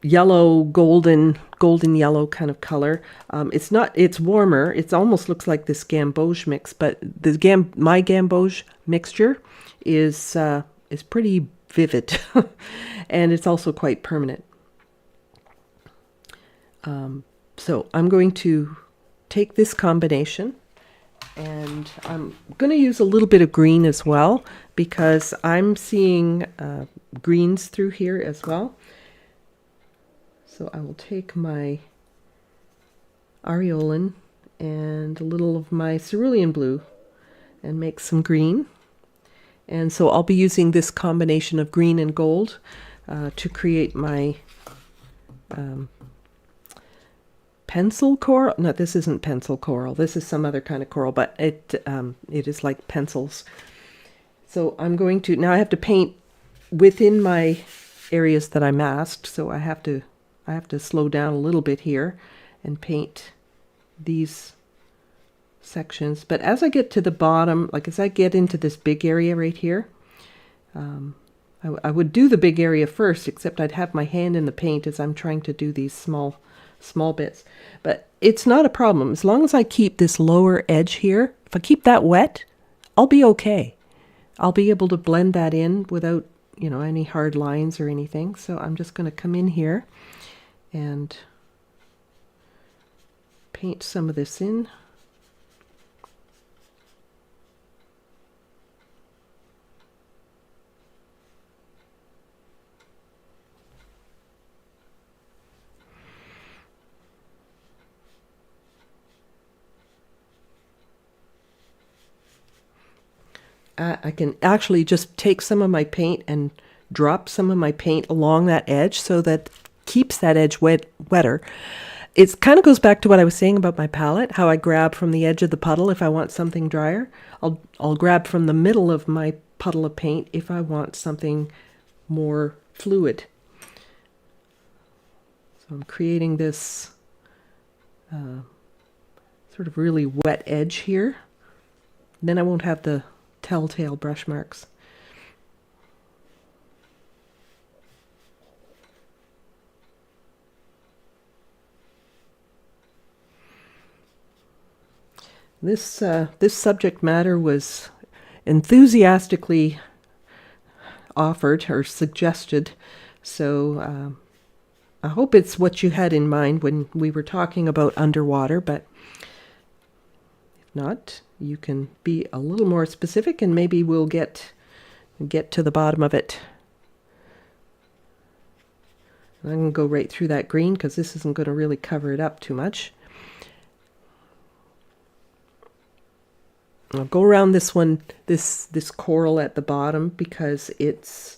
yellow, golden yellow kind of color. It's warmer. It almost looks like this gamboge mix, but my gamboge mixture is pretty vivid, and it's also quite permanent. So I'm going to take this combination, and I'm going to use a little bit of green as well, because I'm seeing greens through here as well. So I will take my aureolin and a little of my cerulean blue and make some green. And so I'll be using this combination of green and gold to create my pencil coral. No, this isn't pencil coral. This is some other kind of coral, but it is like pencils. So I'm going to, now I have to paint within my areas that I masked, so I have to slow down a little bit here and paint these sections. But as I get to the bottom, like as I get into this big area right here, I would do the big area first, except I'd have my hand in the paint as I'm trying to do these small bits. But it's not a problem. As long as I keep this lower edge here, if I keep that wet, I'll be okay. I'll be able to blend that in without, any hard lines or anything. So I'm just going to come in here and paint some of this in. I can actually just take some of my paint and drop some of my paint along that edge so that keeps that edge wetter. It kind of goes back to what I was saying about my palette, how I grab from the edge of the puddle if I want something drier. I'll grab from the middle of my puddle of paint if I want something more fluid. So I'm creating this sort of really wet edge here. Then I won't have the telltale brush marks. This subject matter was enthusiastically offered or suggested, so I hope it's what you had in mind when we were talking about underwater, but if not, you can be a little more specific and maybe we'll get to the bottom of it. I'm going to go right through that green because this isn't going to really cover it up too much. I'll go around this one, this coral at the bottom, because it's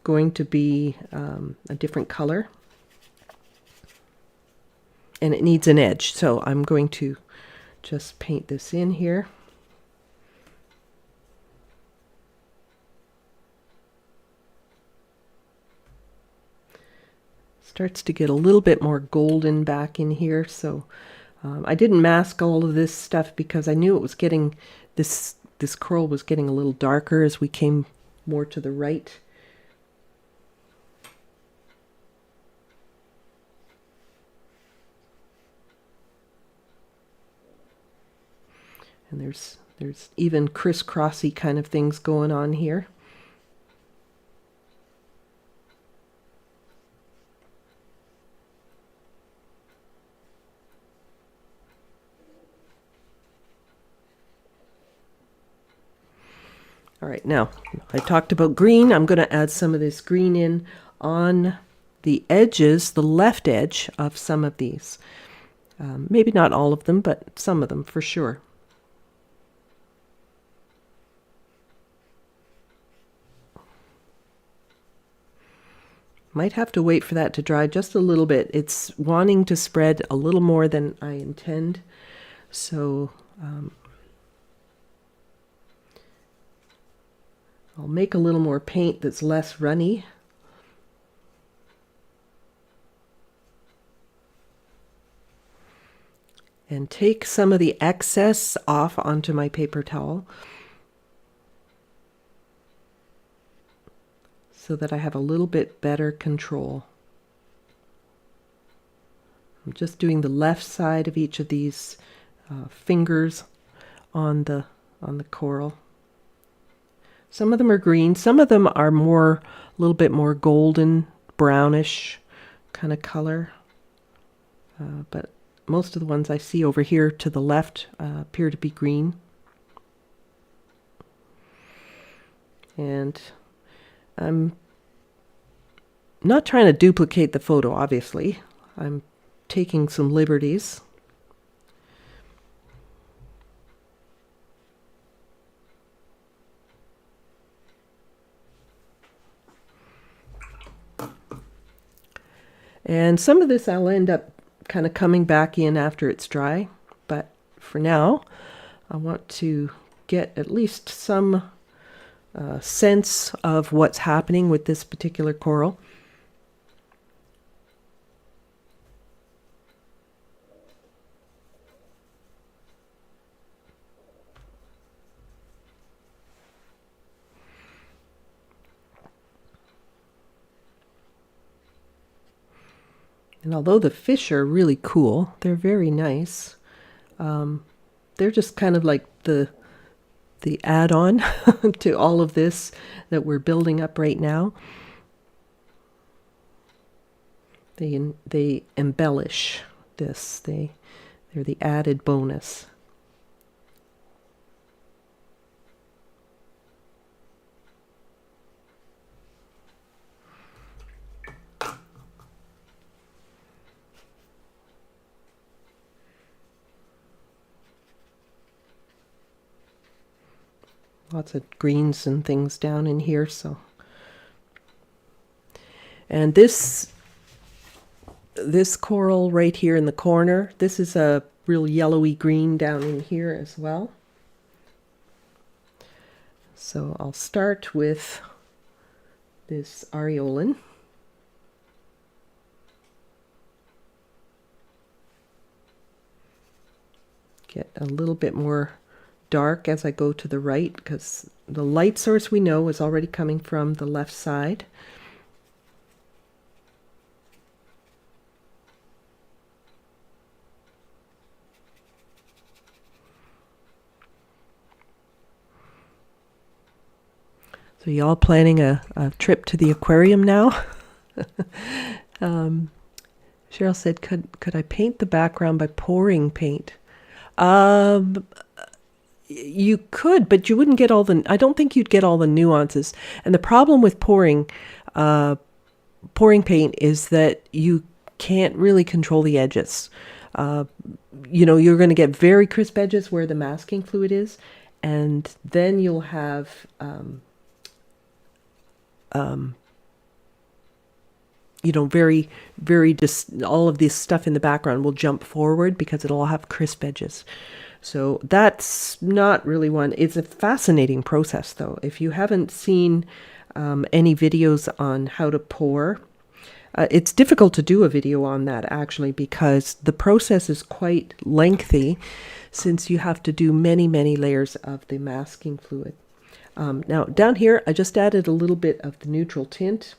going to be a different color. And it needs an edge, so I'm going to just paint this in here. Starts to get a little bit more golden back in here, so I didn't mask all of this stuff because I knew it was getting, this coral was getting a little darker as we came more to the right. And there's even crisscrossy kind of things going on here. All right, now I talked about green. I'm going to add some of this green in on the edges, the left edge of some of these. Maybe not all of them, but some of them for sure. Might have to wait for that to dry just a little bit. It's wanting to spread a little more than I intend. So I'll make a little more paint that's less runny. And take some of the excess off onto my paper towel, so that I have a little bit better control. I'm just doing the left side of each of these fingers on the coral. Some of them are green, some of them are a little bit more golden, brownish kind of color. But most of the ones I see over here to the left appear to be green. And I'm not trying to duplicate the photo, obviously. I'm taking some liberties. And some of this I'll end up kind of coming back in after it's dry, but for now I want to get at least some sense of what's happening with this particular coral. And although the fish are really cool, they're very nice. They're just kind of like the add-on to all of this that we're building up right now. They embellish this. They're the added bonus. Lots of greens and things down in here, so. And this coral right here in the corner, this is a real yellowy green down in here as well. So I'll start with this areolin. Get a little bit more dark as I go to the right, because the light source we know is already coming from the left side. So y'all planning a trip to the aquarium now? Cheryl said, could I paint the background by pouring paint? You could, but you wouldn't get I don't think you'd get all the nuances. And the problem with pouring paint is that you can't really control the edges. You're going to get very crisp edges where the masking fluid is, and then you'll have very, very just all of this stuff in the background will jump forward because it'll all have crisp edges. So that's not really one. It's a fascinating process, though. If you haven't seen any videos on how to pour, it's difficult to do a video on that, actually, because the process is quite lengthy since you have to do many, many layers of the masking fluid. Now, down here, I just added a little bit of the neutral tint.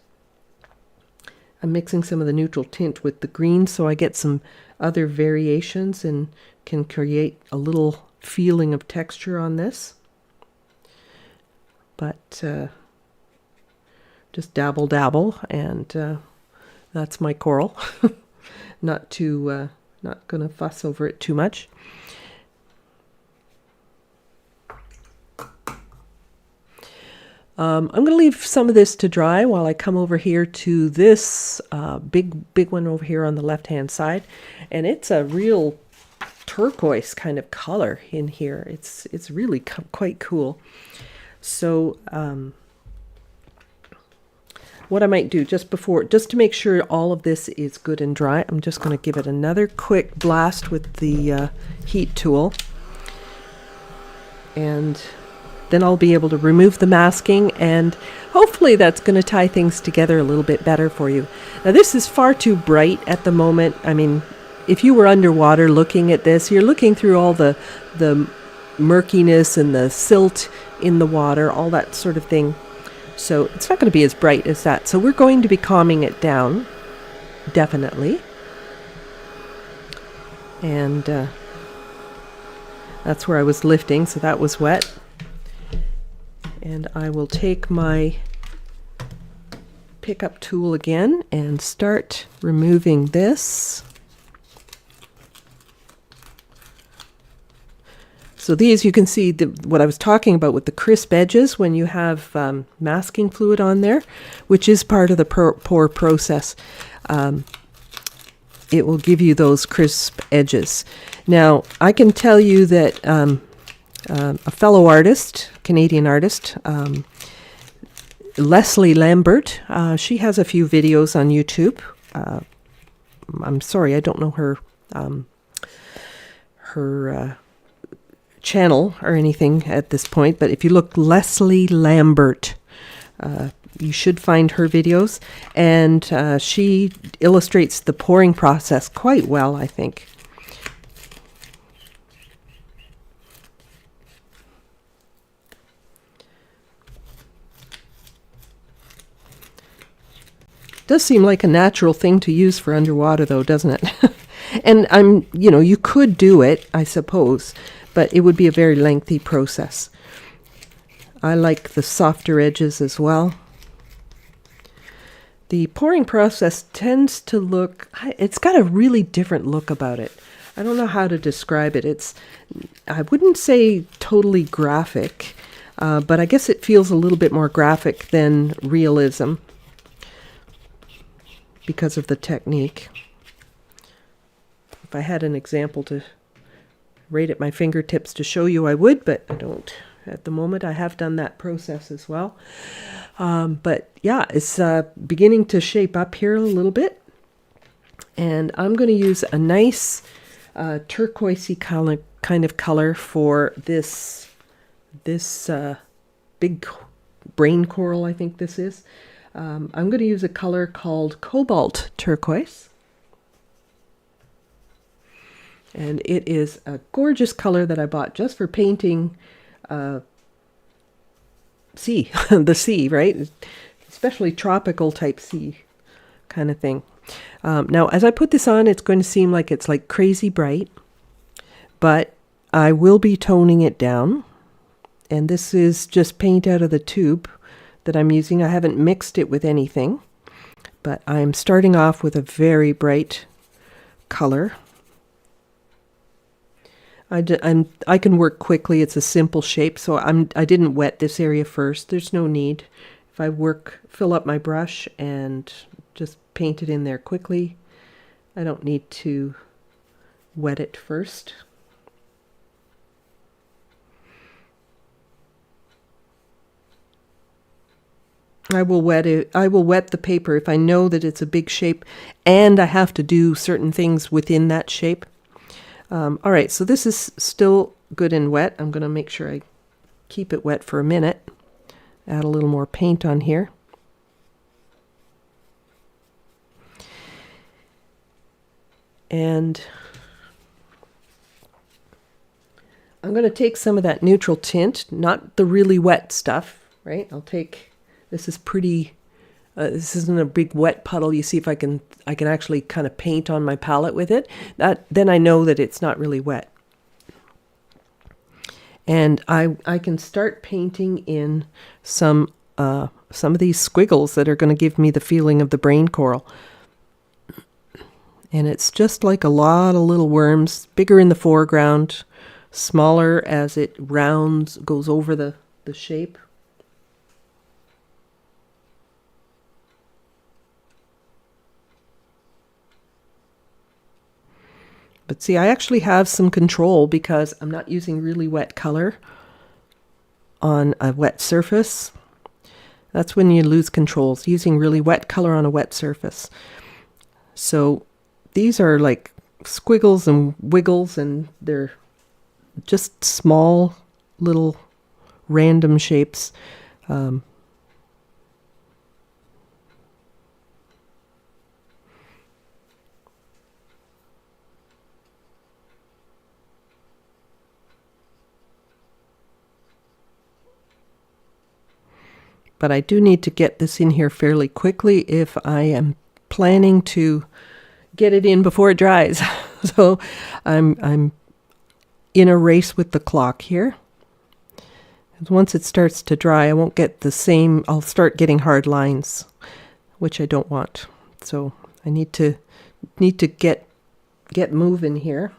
I'm mixing some of the neutral tint with the green so I get some other variations and can create a little feeling of texture on this. But just dabble, dabble, and that's my coral. Not going to fuss over it too much. I'm going to leave some of this to dry while I come over here to this big one over here on the left-hand side. And it's a real turquoise kind of color in here. It's really quite cool. So what I might do just to make sure all of this is good and dry, I'm just going to give it another quick blast with the heat tool. And then I'll be able to remove the masking, and hopefully that's going to tie things together a little bit better for you. Now, this is far too bright at the moment. I mean, if you were underwater looking at this, you're looking through all the murkiness and the silt in the water, all that sort of thing. So it's not going to be as bright as that. So we're going to be calming it down, definitely. And that's where I was lifting, so that was wet. And I will take my pickup tool again and start removing this. So these, you can see what I was talking about with the crisp edges when you have masking fluid on there, which is part of the pour process. It will give you those crisp edges. Now, I can tell you that a fellow artist, Canadian artist, Leslie Lambert, she has a few videos on YouTube. I'm sorry, I don't know her channel or anything at this point, but if you look Leslie Lambert, you should find her videos, and she illustrates the pouring process quite well, I think. Does seem like a natural thing to use for underwater, though, doesn't it? And you could do it, I suppose, but it would be a very lengthy process. I like the softer edges as well. The pouring process tends to it's got a really different look about it. I don't know how to describe it. I wouldn't say totally graphic, but I guess it feels a little bit more graphic than realism, because of the technique. If I had an example to right at my fingertips to show you, I would, but I don't. At the moment, I have done that process as well. But yeah, it's beginning to shape up here a little bit. And I'm going to use a nice turquoisey kind of color for this big brain coral, I think this is. I'm going to use a color called cobalt turquoise. And it is a gorgeous color that I bought just for painting the sea, right? Especially tropical type sea kind of thing. Now, as I put this on, it's going to seem like it's like crazy bright, but I will be toning it down. And this is just paint out of the tube that I'm using. I haven't mixed it with anything, but I'm starting off with a very bright color. I can work quickly. It's a simple shape, so I didn't wet this area first. There's no need. If I fill up my brush and just paint it in there quickly, I don't need to wet it first. I will wet it. I will wet the paper if I know that it's a big shape and I have to do certain things within that shape. All right, so this is still good and wet. I'm going to make sure I keep it wet for a minute. Add a little more paint on here. And I'm going to take some of that neutral tint, not the really wet stuff, right? This is pretty, this isn't a big wet puddle. You see if I can actually kind of paint on my palette with it. Then I know that it's not really wet. And I can start painting in some of these squiggles that are going to give me the feeling of the brain coral. And it's just like a lot of little worms, bigger in the foreground, smaller as it rounds, goes over the shape. But see, I actually have some control because I'm not using really wet color on a wet surface. That's when you lose control, using really wet color on a wet surface. So these are like squiggles and wiggles, and they're just small little random shapes. But I do need to get this in here fairly quickly if I am planning to get it in before it dries. So I'm in a race with the clock here. Once it starts to dry, I won't get the same, I'll start getting hard lines, which I don't want. So I need to get moving here.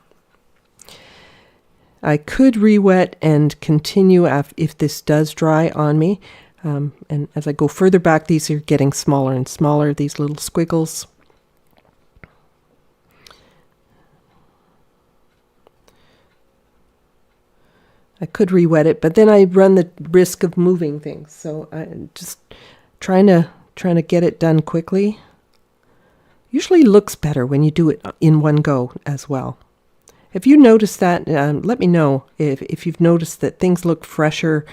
I could re-wet and continue if this does dry on me. And as I go further back, these are getting smaller and smaller, these little squiggles. I could re-wet it, but then I run the risk of moving things. So I'm just trying to get it done quickly. Usually looks better when you do it in one go as well. If you notice that, let me know if you've noticed that things look fresher,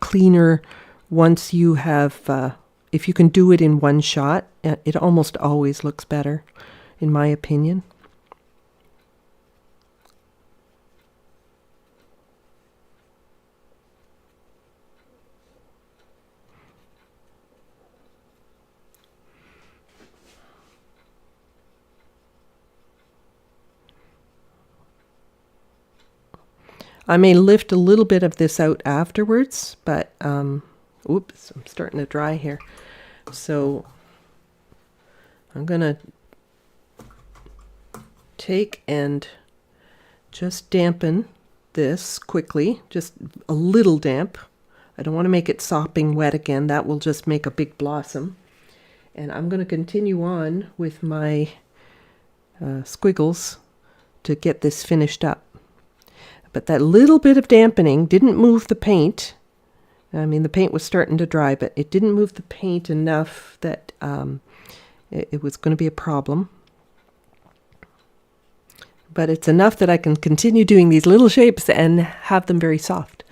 cleaner, once you have, if you can do it in one shot. It almost always looks better, in my opinion. I may lift a little bit of this out afterwards, but oops, I'm starting to dry here. So I'm going to take and just dampen this quickly, just a little damp. I don't want to make it sopping wet again. That will just make a big blossom. And I'm going to continue on with my squiggles to get this finished up. But that little bit of dampening didn't move the paint. I mean, the paint was starting to dry, but it didn't move the paint enough that it was going to be a problem. But it's enough that I can continue doing these little shapes and have them very soft.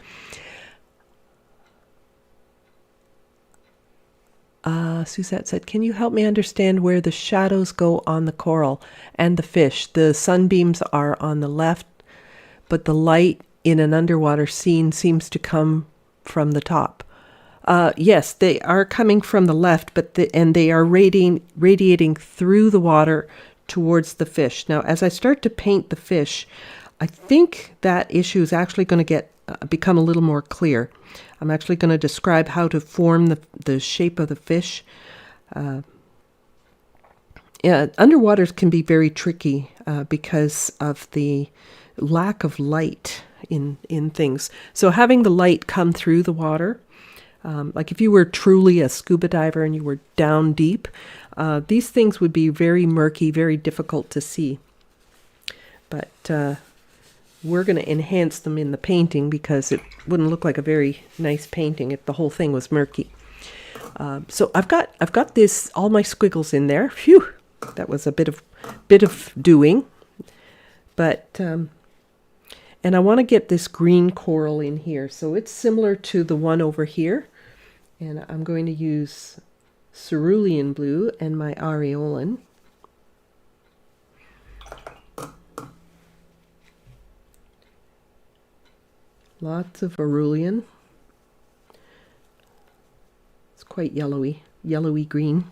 Suzette said, can you help me understand where the shadows go on the coral and the fish? The sunbeams are on the left, but the light in an underwater scene seems to come from the top. Yes, they are coming from the left, but they are radiating through the water towards the fish. Now, as I start to paint the fish, I think that issue is actually going to become a little more clear. I'm actually going to describe how to form the shape of the fish. Underwaters can be very tricky because of the lack of light in things. So having the light come through the water, like if you were truly a scuba diver and you were down deep, these things would be very murky, very difficult to see. But we're going to enhance them in the painting because it wouldn't look like a very nice painting if the whole thing was murky. So I've got this, all my squiggles in there. Phew, that was a bit of doing, but and I want to get this green coral in here. So it's similar to the one over here, and I'm going to use cerulean blue and my aureolin. Lots of cerulean. It's quite yellowy green.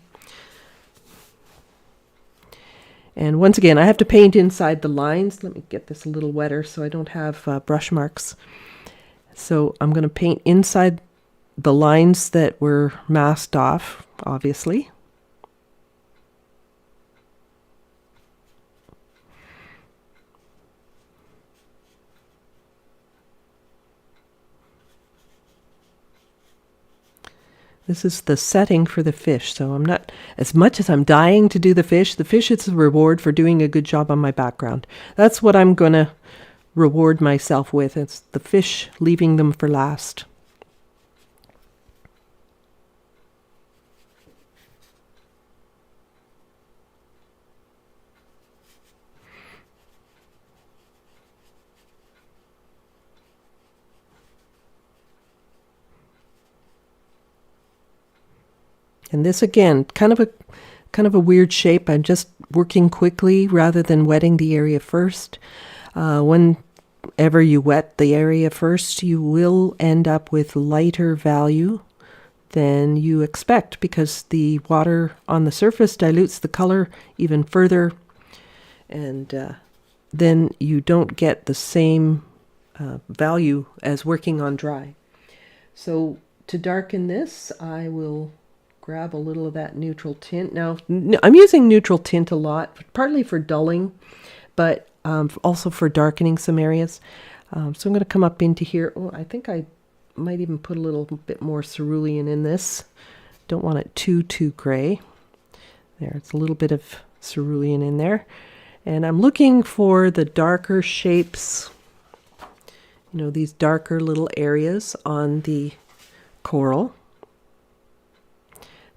And once again, I have to paint inside the lines. Let me get this a little wetter so I don't have brush marks. So I'm going to paint inside the lines that were masked off, obviously. This is the setting for the fish, so I'm not, as much as I'm dying to do the fish is a reward for doing a good job on my background. That's what I'm going to reward myself with. It's the fish, leaving them for last. And this again, kind of a weird shape. I'm just working quickly rather than wetting the area first. Whenever you wet the area first, you will end up with lighter value than you expect because the water on the surface dilutes the color even further, and then you don't get the same value as working on dry. So to darken this, I will grab a little of that neutral tint. Now, I'm using neutral tint a lot, partly for dulling, but also for darkening some areas. So I'm going to come up into here. Oh, I think I might even put a little bit more cerulean in this. Don't want it too gray. There, it's a little bit of cerulean in there. And I'm looking for the darker shapes, you know, these darker little areas on the coral.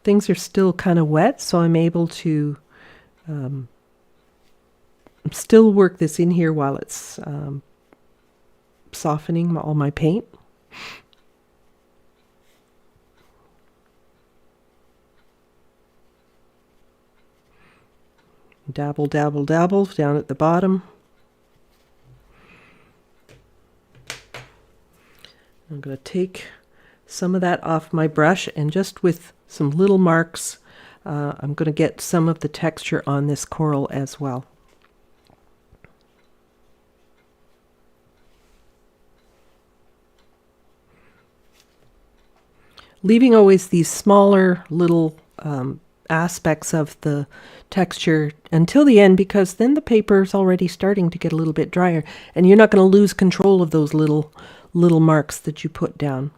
Things are still kind of wet, so I'm able to still work this in here while it's softening all my paint. Dabble, dabble, dabble down at the bottom. I'm going to take some of that off my brush, and just with some little marks, I'm going to get some of the texture on this coral as well. Leaving always these smaller little aspects of the texture until the end, because then the paper is already starting to get a little bit drier, and you're not going to lose control of those little marks that you put down.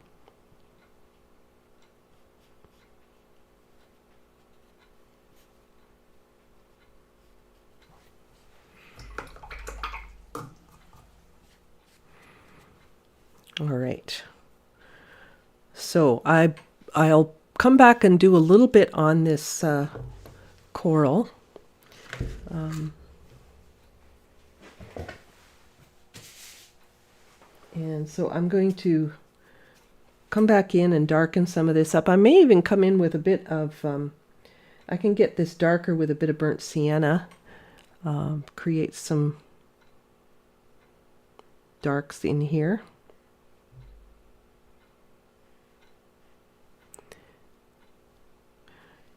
All right. So I'll come back and do a little bit on this coral. And so I'm going to come back in and darken some of this up. I may even come in with a bit of, I can get this darker with a bit of burnt sienna, create some darks in here.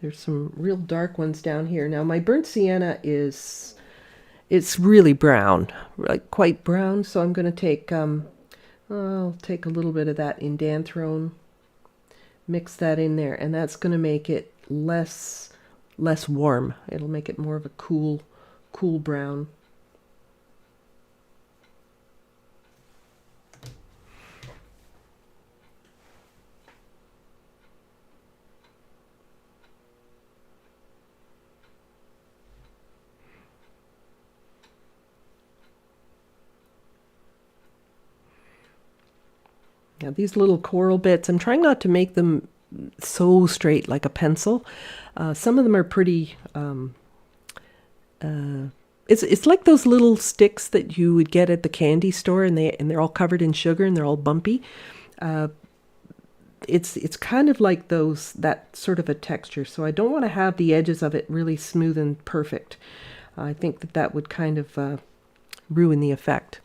There's some real dark ones down here. Now my burnt sienna it's really brown, like quite brown. So I'm going to take, I'll take a little bit of that indanthrone, mix that in there, and that's going to make it less warm. It'll make it more of a cool brown. Now these little coral bits, I'm trying not to make them so straight like a pencil. Some of them are pretty. It's like those little sticks that you would get at the candy store, and they're all covered in sugar and they're all bumpy. It's kind of like that sort of a texture. So I don't want to have the edges of it really smooth and perfect. I think that would kind of ruin the effect.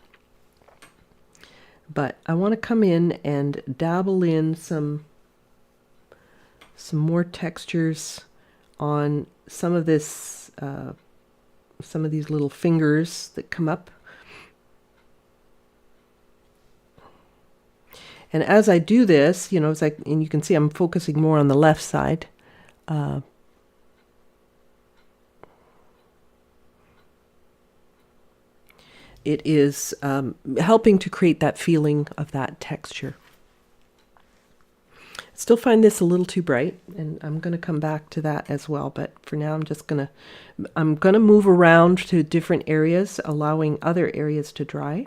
But I want to come in and dabble in some more textures on some of this, some of these little fingers that come up. And as I do this, you know, and you can see I'm focusing more on the left side. It is helping to create that feeling of that texture. I still find this a little too bright, and I'm going to come back to that as well. But for now, I'm going to move around to different areas, allowing other areas to dry.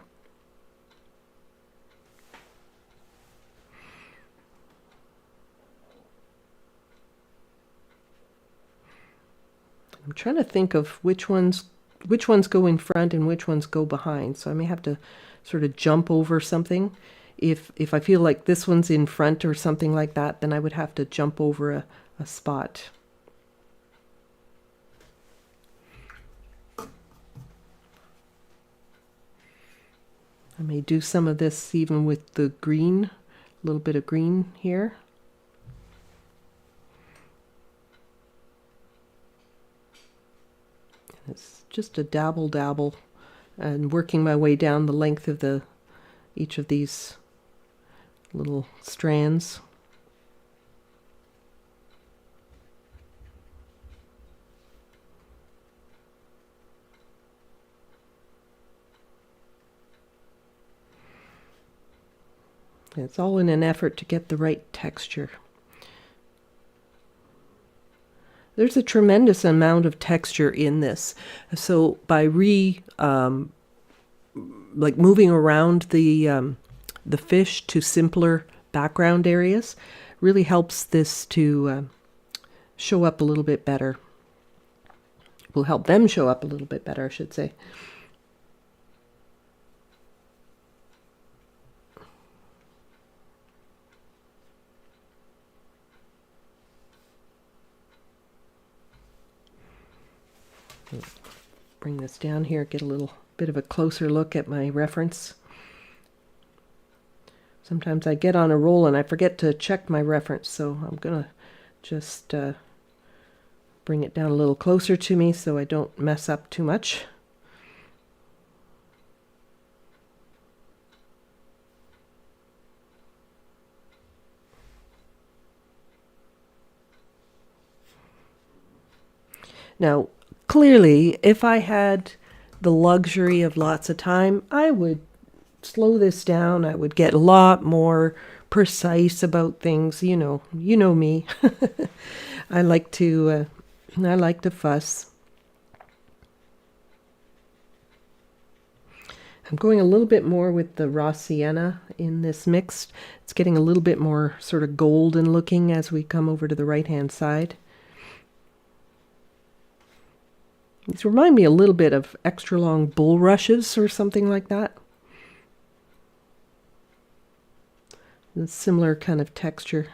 I'm trying to think of which ones go in front and which ones go behind. So I may have to sort of jump over something. If I feel like this one's in front or something like that, then I would have to jump over a spot. I may do some of this even with the green, a little bit of green here. It's just a dabble and working my way down the length of each of these little strands. It's all in an effort to get the right texture. There's a tremendous amount of texture in this. So by moving around the fish to simpler background areas really helps this to show up a little bit better. Will help them show up a little bit better, I should say. Bring this down here, get a little bit of a closer look at my reference. Sometimes I get on a roll and I forget to check my reference, so I'm going to just bring it down a little closer to me so I don't mess up too much. Now, clearly, if I had the luxury of lots of time, I would slow this down. I would get a lot more precise about things. You know me. I like to fuss. I'm going a little bit more with the raw sienna in this mix. It's getting a little bit more sort of golden looking as we come over to the right-hand side. These remind me a little bit of extra long bulrushes or something like that. A similar kind of texture.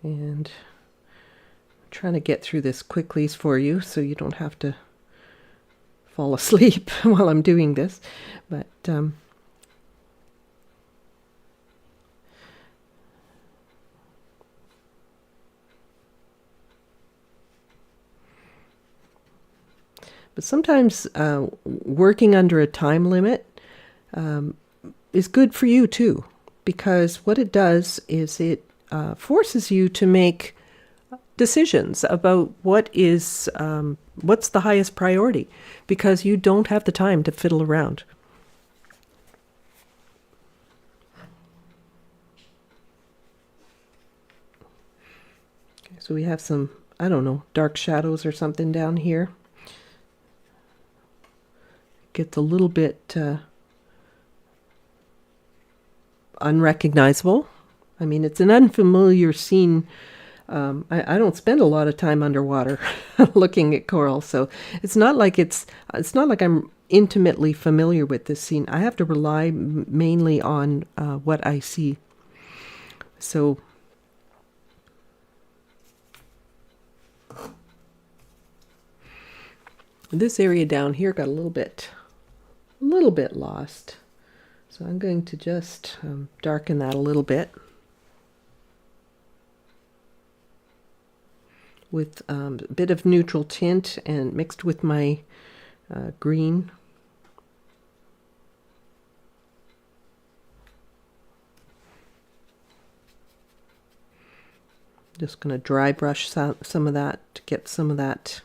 And I'm trying to get through this quickly for you so you don't have to fall asleep while I'm doing this. But sometimes working under a time limit is good for you too, because what it does is it forces you to make decisions about what's the highest priority, because you don't have the time to fiddle around. Okay, so we have some, I don't know, dark shadows or something down here. Gets a little bit unrecognizable. I mean, it's an unfamiliar scene. I don't spend a lot of time underwater looking at coral, so it's not like I'm intimately familiar with this scene. I have to rely mainly on what I see. So this area down here got a little bit lost. So I'm going to just darken that a little bit with a bit of neutral tint and mixed with my green. Just going to dry brush some of that to get some of that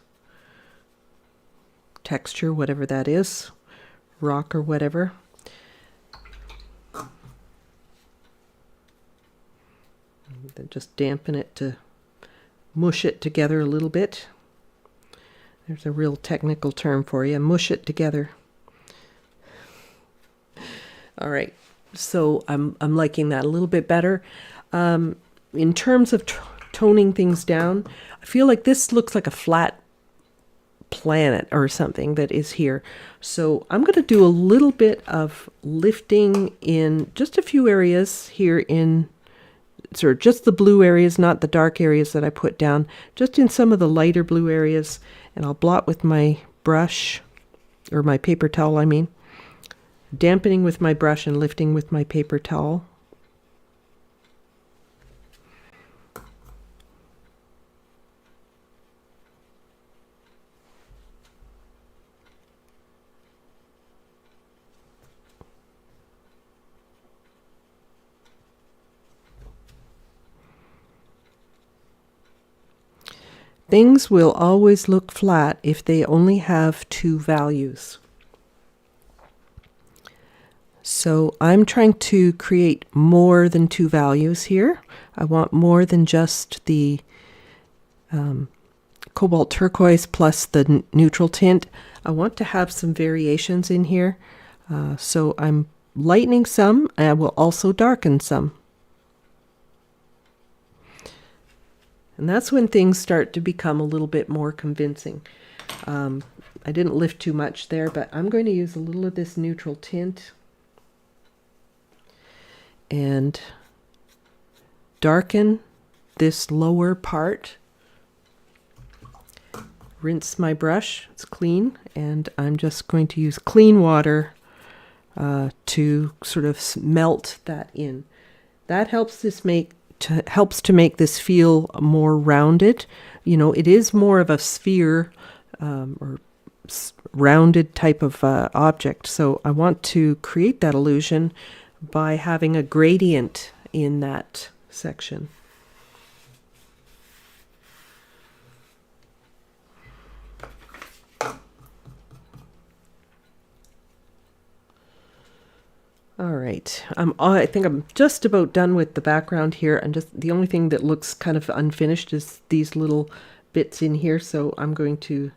texture, whatever that is, rock or whatever. Then just dampen it to mush it together a little bit. There's a real technical term for you, mush it together. All right, so I'm liking that a little bit better. In terms of toning things down, I feel like this looks like a flat planet or something that is here. So I'm going to do a little bit of lifting in just a few areas here in sort of just the blue areas, not the dark areas that I put down, just in some of the lighter blue areas. And I'll blot with my brush, or my paper towel, I mean. Dampening with my brush and lifting with my paper towel. Things will always look flat if they only have two values. So I'm trying to create more than two values here. I want more than just the cobalt turquoise plus the neutral tint. I want to have some variations in here. So I'm lightening some, and I will also darken some. And that's when things start to become a little bit more convincing. I didn't lift too much there, but I'm going to use a little of this neutral tint and darken this lower part. Rinse my brush, it's clean, and I'm just going to use clean water to sort of melt that in. That helps to make this feel more rounded. You know, it is more of a sphere or rounded type of object. So I want to create that illusion by having a gradient in that section. All right, I think I'm just about done with the background here, and just the only thing that looks kind of unfinished is these little bits in here. So I'm going to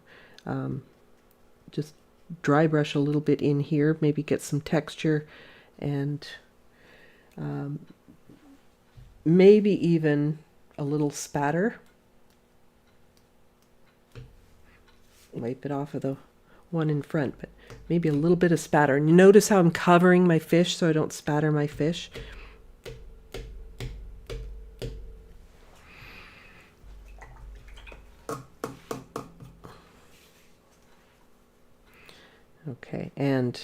just dry brush a little bit in here, maybe get some texture, and maybe even a little spatter. Wipe it off of the one in front, but maybe a little bit of spatter. And you notice how I'm covering my fish so I don't spatter my fish. Okay, and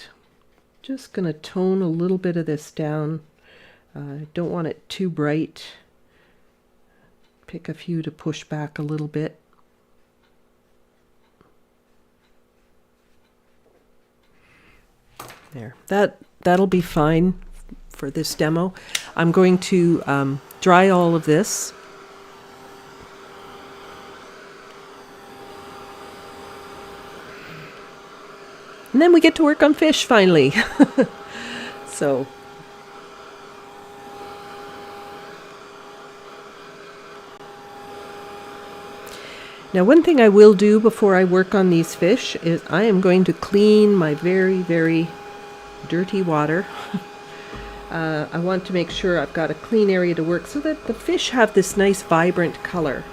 just going to tone a little bit of this down. I don't want it too bright. Pick a few to push back a little bit. There, that'll be fine for this demo. I'm going to dry all of this. And then we get to work on fish finally. So now one thing I will do before I work on these fish is I am going to clean my very, very dirty water. I want to make sure I've got a clean area to work so that the fish have this nice vibrant color.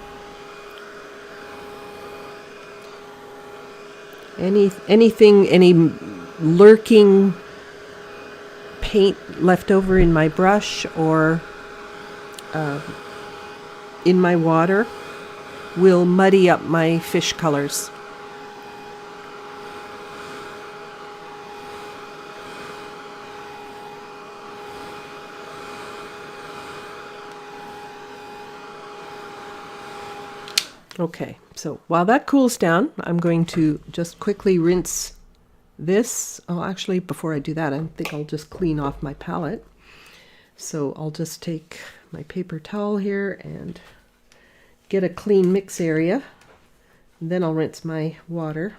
Any lurking paint left over in my brush or in my water will muddy up my fish colors. Okay, so while that cools down, I'm going to just quickly rinse this. Oh, actually, before I do that, I think I'll just clean off my palette. So I'll just take my paper towel here and get a clean mix area. And then I'll rinse my water.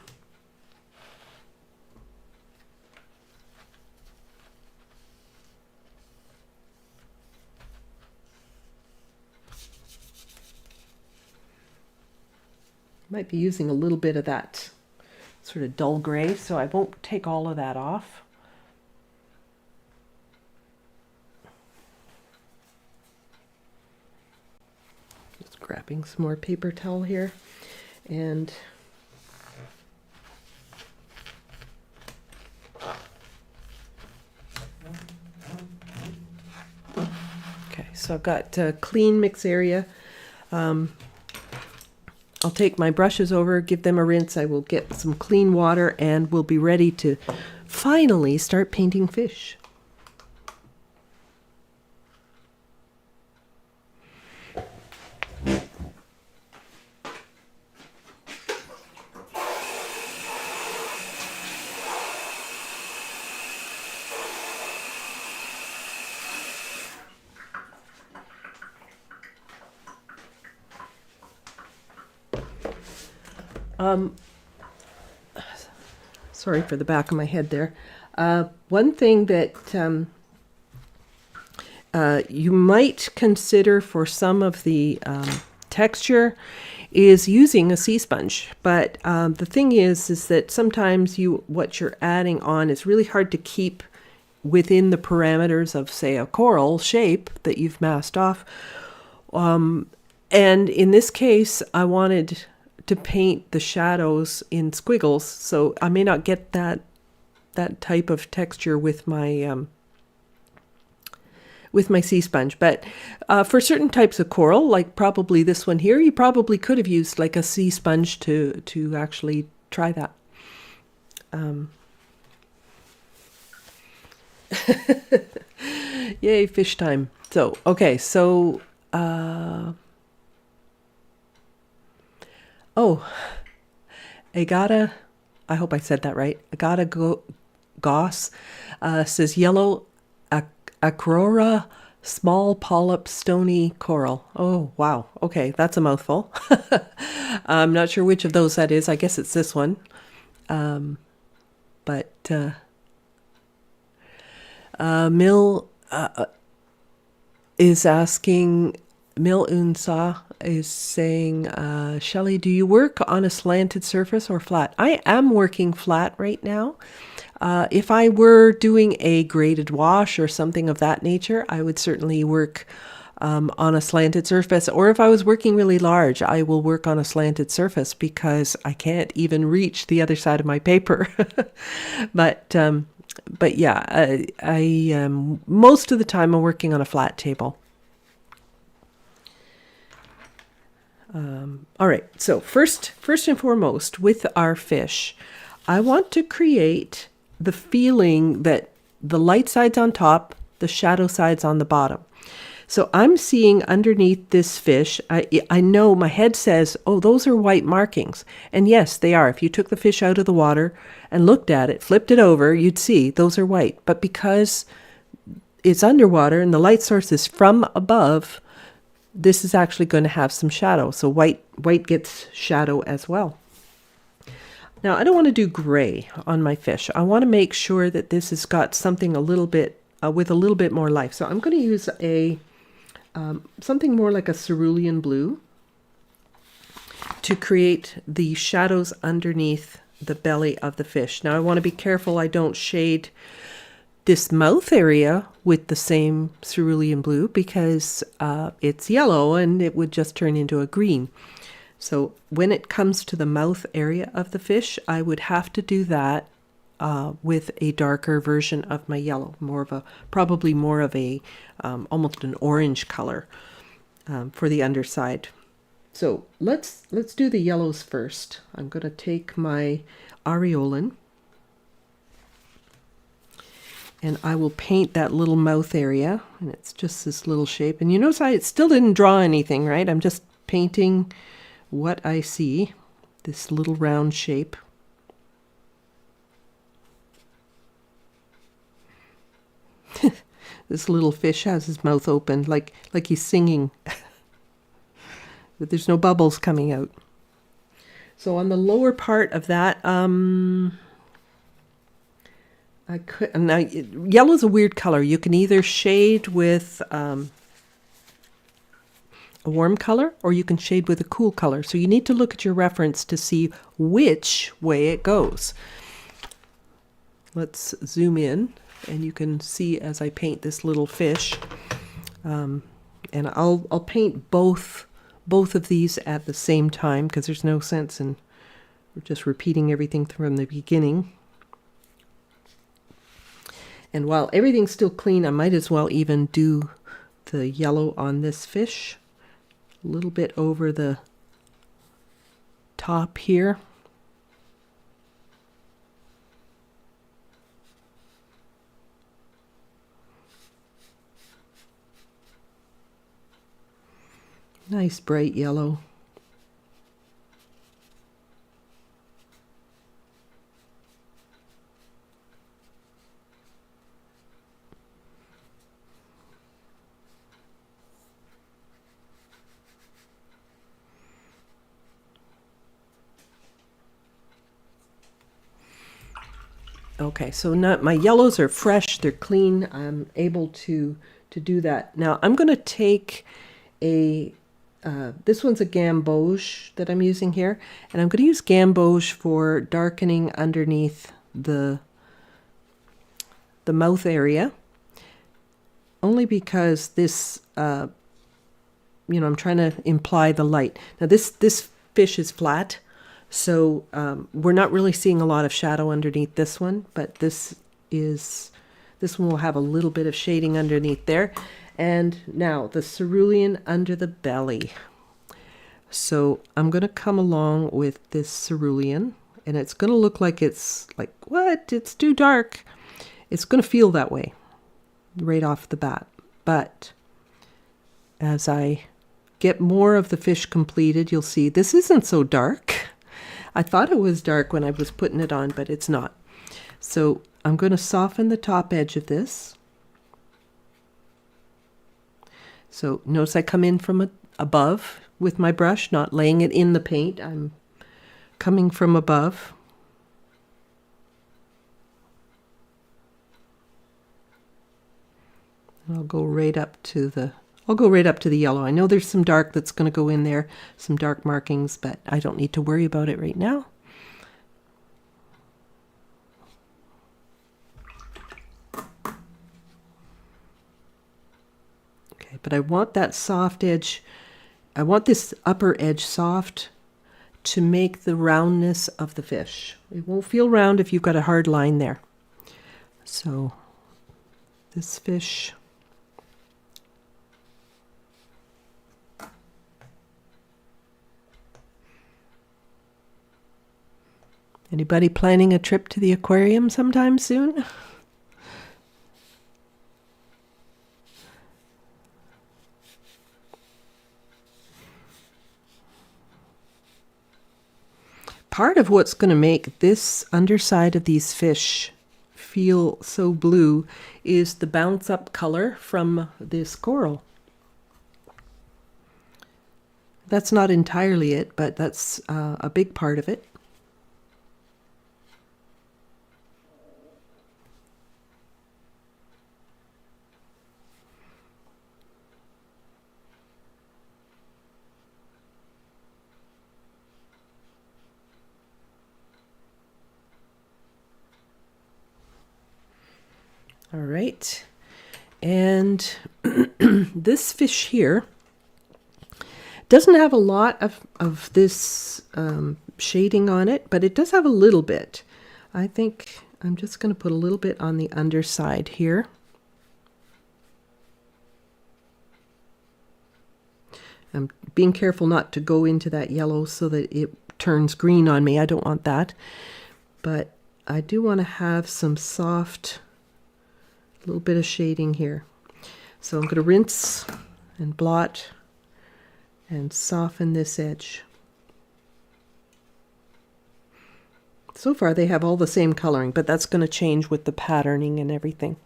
Might be using a little bit of that sort of dull gray, so I won't take all of that off. Just grabbing some more paper towel here, and okay, so I've got a clean mix area. I'll take my brushes over, give them a rinse. I will get some clean water and we'll be ready to finally start painting fish. Sorry for the back of my head there. One thing that you might consider for some of the texture is using a sea sponge. But the thing is that sometimes what you're adding on is really hard to keep within the parameters of, say, a coral shape that you've masked off. And in this case, I wanted to paint the shadows in squiggles, so I may not get that type of texture with my sea sponge. But for certain types of coral, like probably this one here, you probably could have used like a sea sponge to actually try that. Yay, fish time. So okay, so Agata, I hope I said that right. Agata Goss says yellow acrora small polyp stony coral. Oh, wow. Okay, that's a mouthful. I'm not sure which of those that is. I guess it's this one. But Mil is asking, Mil Unsa is saying, Shelley, do you work on a slanted surface or flat? I am working flat right now. If I were doing a graded wash or something of that nature, I would certainly work on a slanted surface. Or if I was working really large, I will work on a slanted surface because I can't even reach the other side of my paper. But yeah, I most of the time I'm working on a flat table. All right, so first and foremost, with our fish, I want to create the feeling that the light side's on top, the shadow side's on the bottom. So I'm seeing underneath this fish, I know my head says, oh, those are white markings. And yes, they are. If you took the fish out of the water and looked at it, flipped it over, you'd see those are white. But because it's underwater and the light source is from above, this is actually going to have some shadow. So white gets shadow as well. Now, I don't want to do gray on my fish. I want to make sure that this has got something a little bit, with a little bit more life. So I'm going to use a something more like a cerulean blue to create the shadows underneath the belly of the fish. Now, I want to be careful I don't shade this mouth area with the same cerulean blue because it's yellow and it would just turn into a green. So when it comes to the mouth area of the fish, I would have to do that with a darker version of my yellow, probably more of a almost an orange color for the underside. So let's do the yellows first. I'm going to take my aureolin and I will paint that little mouth area, and it's just this little shape. And you notice I still didn't draw anything, right? I'm just painting what I see, this little round shape. This little fish has his mouth open like he's singing, but there's no bubbles coming out. So on the lower part of that, now yellow is a weird color. You can either shade with a warm color or you can shade with a cool color. So you need to look at your reference to see which way it goes. Let's zoom in and you can see as I paint this little fish. And I'll paint both of these at the same time because there's no sense in just repeating everything from the beginning. And while everything's still clean, I might as well even do the yellow on this fish. A little bit over the top here. Nice bright yellow. Okay, so now my yellows are fresh, they're clean. I'm able to do that. Now I'm going to take this one's a gamboge that I'm using here, and I'm going to use gamboge for darkening underneath the mouth area, only because this, I'm trying to imply the light. Now this fish is flat, so we're not really seeing a lot of shadow underneath this one, but this one will have a little bit of shading underneath there. And now the cerulean under the belly. So I'm going to come along with this cerulean, and it's going to look like it's like, what? It's too dark. It's going to feel that way right off the bat. But as I get more of the fish completed, you'll see this isn't so dark. I thought it was dark when I was putting it on, but it's not. So I'm going to soften the top edge of this. So notice I come in from above with my brush, not laying it in the paint. I'm coming from above. And I'll go right up to the yellow. I know there's some dark that's going to go in there, some dark markings, but I don't need to worry about it right now. Okay, but I want that soft edge. I want this upper edge soft to make the roundness of the fish. It won't feel round if you've got a hard line there. So this fish, anybody planning a trip to the aquarium sometime soon? Part of what's going to make this underside of these fish feel so blue is the bounce up color from this coral. That's not entirely it, but that's a big part of it. All right. And this fish here doesn't have a lot of this shading on it, but it does have a little bit. I think I'm just going to put a little bit on the underside here. I'm being careful not to go into that yellow so that it turns green on me. I don't want that. But I do want to have some soft, little bit of shading here. So I'm going to rinse and blot and soften this edge. So far they have all the same coloring, but that's going to change with the patterning and everything.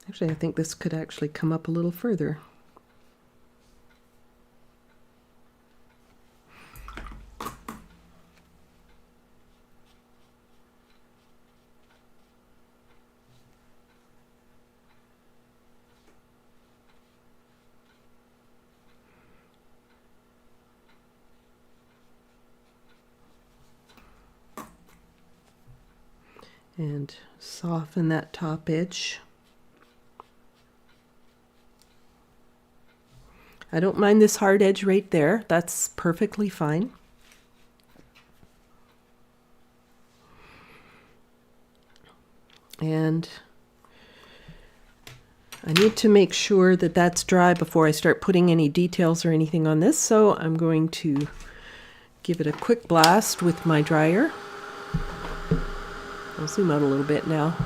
Actually, I think this could actually come up a little further. And soften that top edge. I don't mind this hard edge right there. That's perfectly fine. And I need to make sure that that's dry before I start putting any details or anything on this. So I'm going to give it a quick blast with my dryer. I'll zoom out a little bit now.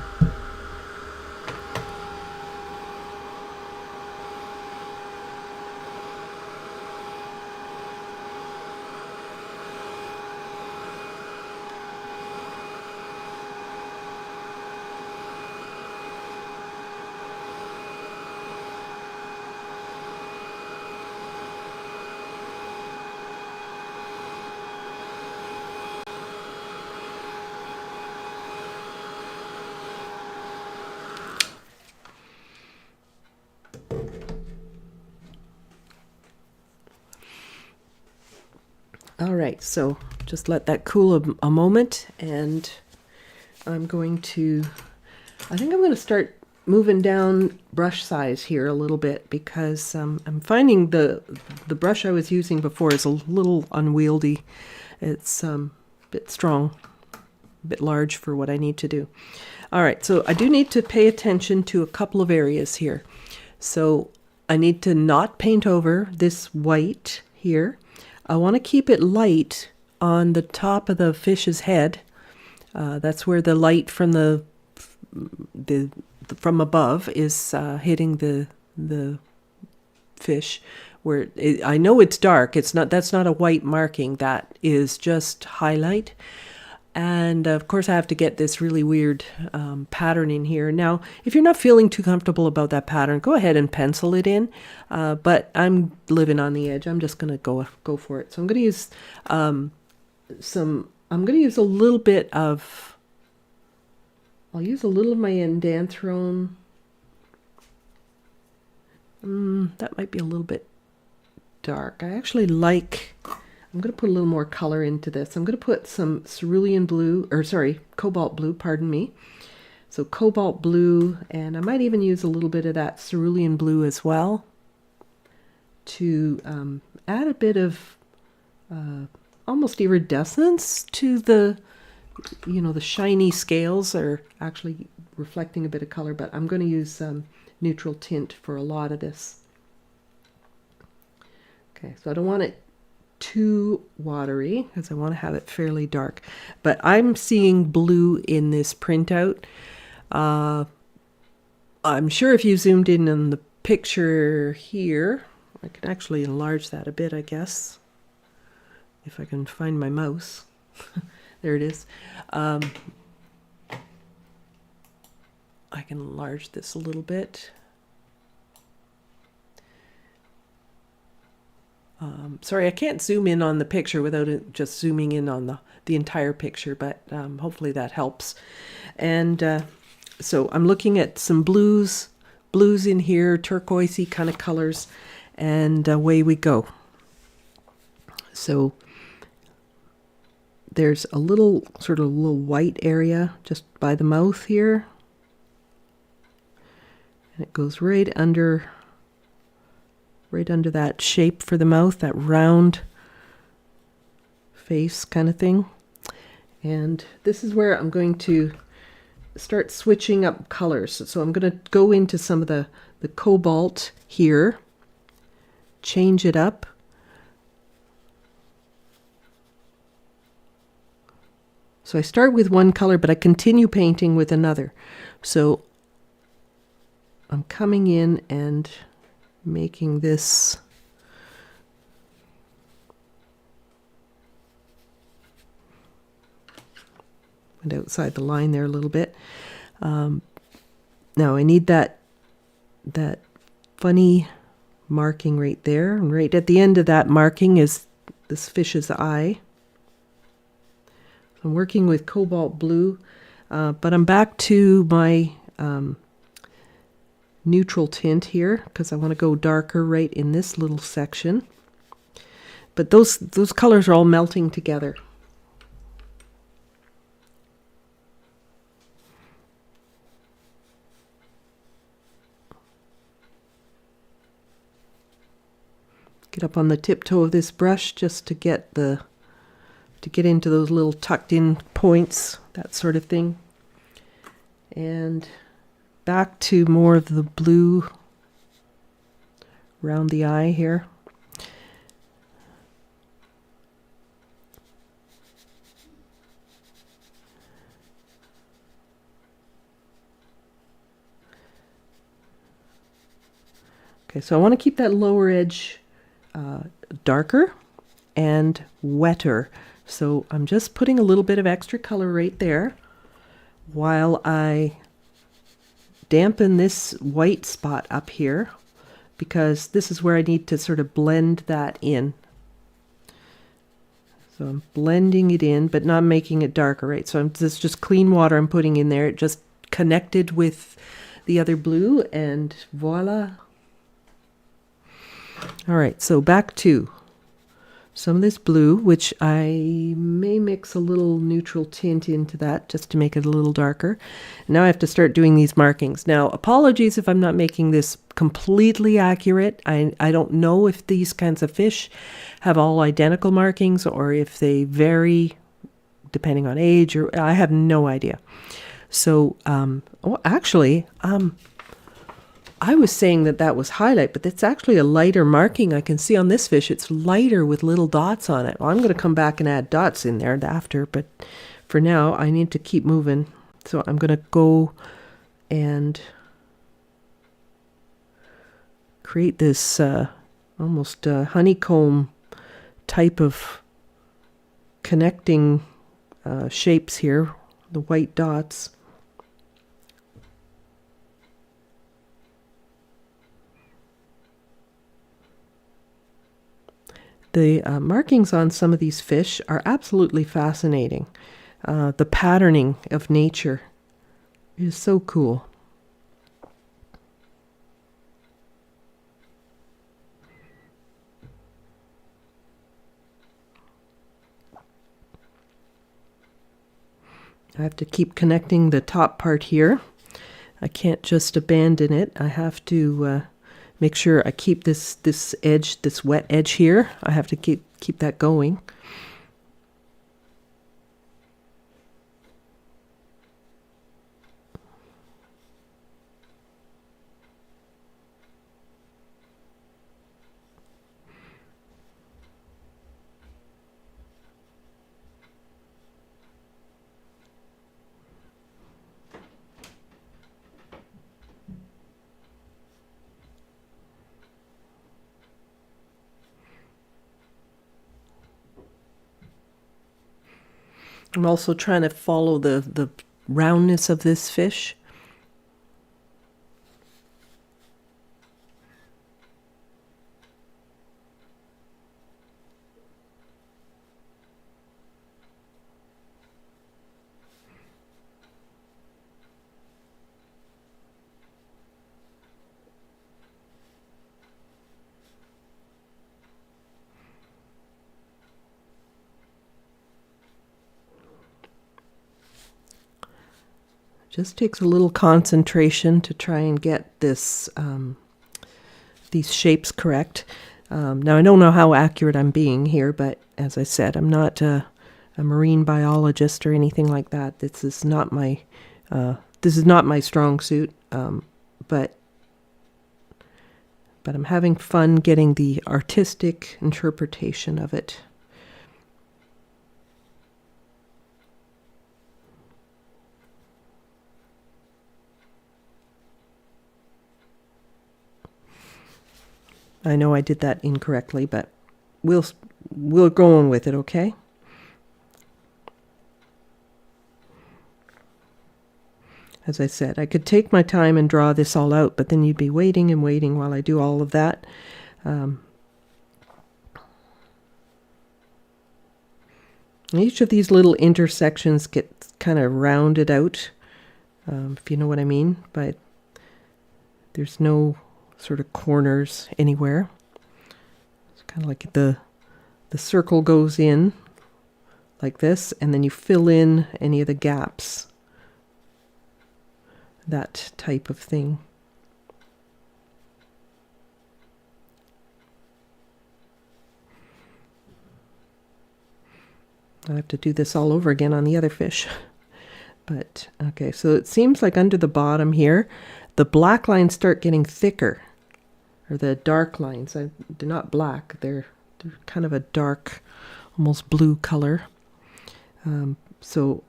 All right, so just let that cool a moment, and I'm going to, I think I'm going to start moving down brush size here a little bit, because I'm finding the brush I was using before is a little unwieldy. It's a bit strong, a bit large for what I need to do. All right, so I do need to pay attention to a couple of areas here. So I need to not paint over this white here. I want to keep it light on the top of the fish's head. That's where the light from the from above is hitting the fish. Where I know it's dark. It's not. That's not a white marking. That is just highlight. And of course, I have to get this really weird pattern in here. Now, if you're not feeling too comfortable about that pattern, go ahead and pencil it in. But I'm living on the edge. I'm just going to go for it. So I'm going to use I'm going to use a little bit of. I'll use a little of my indanthrone. That might be a little bit dark. I actually like. I'm going to put a little more color into this. I'm going to put some cerulean blue, or sorry, cobalt blue, pardon me. So cobalt blue, and I might even use a little bit of that cerulean blue as well to add a bit of almost iridescence to the, the shiny scales are actually reflecting a bit of color, but I'm going to use neutral tint for a lot of this. Okay, so I don't want it too watery because I want to have it fairly dark, but I'm seeing blue in this printout. I'm sure if you zoomed in on the picture here, I can actually enlarge that a bit, I guess, if I can find my mouse. There it is. I can enlarge this a little bit. Sorry, I can't zoom in on the picture without it just zooming in on the entire picture, but hopefully that helps. And so I'm looking at some blues in here, turquoisey kind of colors, and away we go. So there's a little sort of little white area just by the mouth here. And it goes right under that shape for the mouth, that round face kind of thing. And this is where I'm going to start switching up colors. So I'm going to go into some of the cobalt here, change it up. So I start with one color, but I continue painting with another. So I'm coming in and making this went outside the line there a little bit. Now I need that funny marking right there, and right at the end of that marking is this fish's eye. I'm working with cobalt blue, but I'm back to my neutral tint here because I want to go darker right in this little section. But those colors are all melting together. Get up on the tiptoe of this brush just to get into those little tucked in points, that sort of thing. And back to more of the blue around the eye here. Okay, so I want to keep that lower edge darker and wetter. So I'm just putting a little bit of extra color right there while I dampen this white spot up here, because this is where I need to sort of blend that in. So I'm blending it in, but not making it darker, right? So this is just clean water I'm putting in there. It just connected with the other blue, and voila. All right, so back to some of this blue, which I may mix a little neutral tint into that just to make it a little darker. Now I have to start doing these markings. Now, apologies if I'm not making this completely accurate. I don't know if these kinds of fish have all identical markings or if they vary depending on age, or I have no idea. So, I was saying that was highlight, but it's actually a lighter marking. I can see on this fish, it's lighter with little dots on it. Well, I'm going to come back and add dots in there after, but for now, I need to keep moving. So I'm going to go and create this almost honeycomb type of connecting shapes here, the white dots. The markings on some of these fish are absolutely fascinating. The patterning of nature is so cool. I have to keep connecting the top part here. I can't just abandon it. I have to make sure I keep this edge, this wet edge here. I have to keep that going. I'm also trying to follow the roundness of this fish. Just takes a little concentration to try and get this these shapes correct. Now, I don't know how accurate I'm being here, but as I said, I'm not a marine biologist or anything like that. This is not my strong suit, but I'm having fun getting the artistic interpretation of it. I know I did that incorrectly, but we'll go on with it, okay? As I said, I could take my time and draw this all out, but then you'd be waiting and waiting while I do all of that. Each of these little intersections gets kind of rounded out, if you know what I mean, but there's no sort of corners anywhere. It's kind of like the circle goes in like this, and then you fill in any of the gaps. That type of thing. I have to do this all over again on the other fish. But, okay, so it seems like under the bottom here, the black lines start getting thicker. Or the dark lines. They're not black. They're kind of a dark, almost blue color. So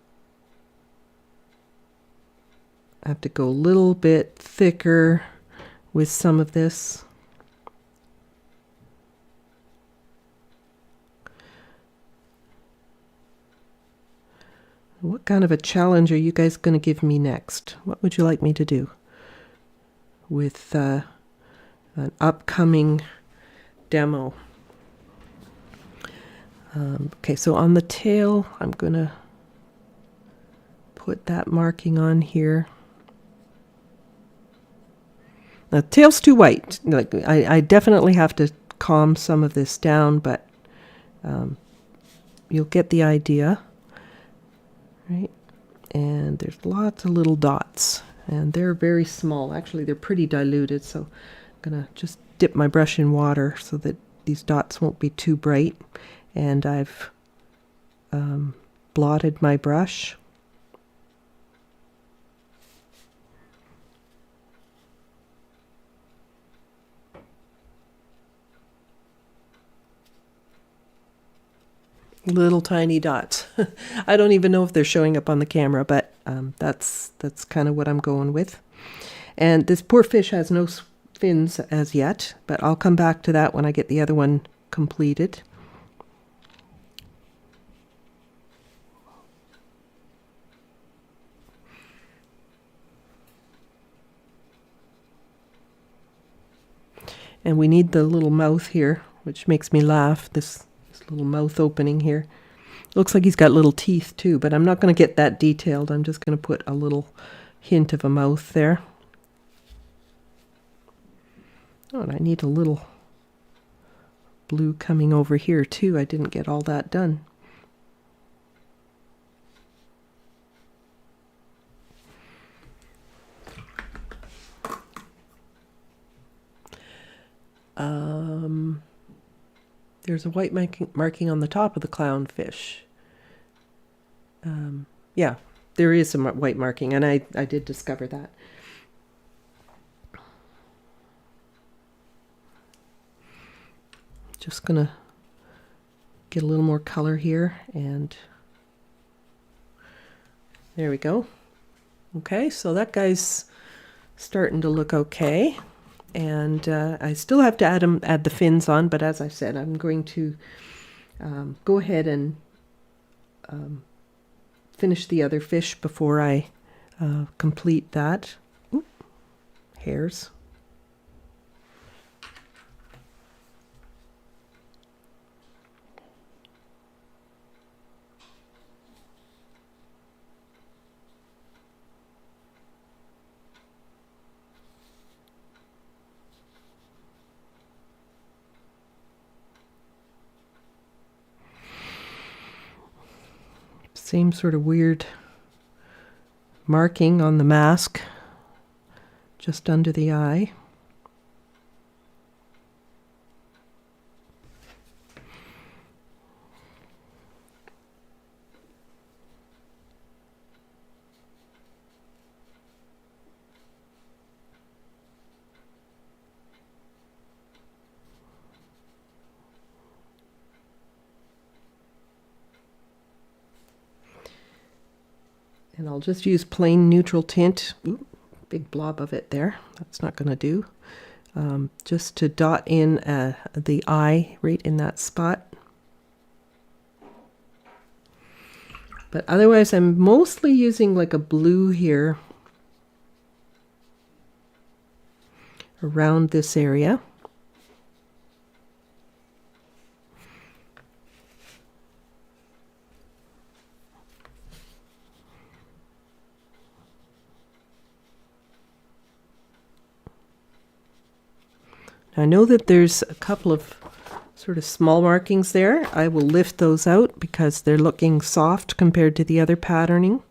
I have to go a little bit thicker with some of this. What kind of a challenge are you guys going to give me next? What would you like me to do with an upcoming demo? Okay, so on the tail, I'm going to put that marking on here. The tail's too white. Like I definitely have to calm some of this down, but you'll get the idea, right? And there's lots of little dots, and they're very small. Actually, they're pretty diluted, so I'm gonna just dip my brush in water so that these dots won't be too bright. And I've blotted my brush. Little tiny dots. I don't even know if they're showing up on the camera, but that's kind of what I'm going with. And this poor fish has no fins as yet, but I'll come back to that when I get the other one completed. And we need the little mouth here, which makes me laugh. This little mouth opening here. Looks like he's got little teeth too, but I'm not going to get that detailed. I'm just going to put a little hint of a mouth there. Oh, and I need a little blue coming over here too. I didn't get all that done. There's a white marking on the top of the clownfish. Yeah, there is some white marking, and I did discover that. Just gonna get a little more color here, and there we go. Okay, so that guy's starting to look okay. And I still have to add the fins on, but as I said, I'm going to go ahead and finish the other fish before I complete that. Oop, hairs. Same sort of weird marking on the mask just under the eye. And I'll just use plain neutral tint. Ooh, big blob of it there. That's not going to do. Just to dot in the eye right in that spot. But otherwise, I'm mostly using like a blue here around this area. I know that there's a couple of sort of small markings there. I will lift those out because they're looking soft compared to the other patterning.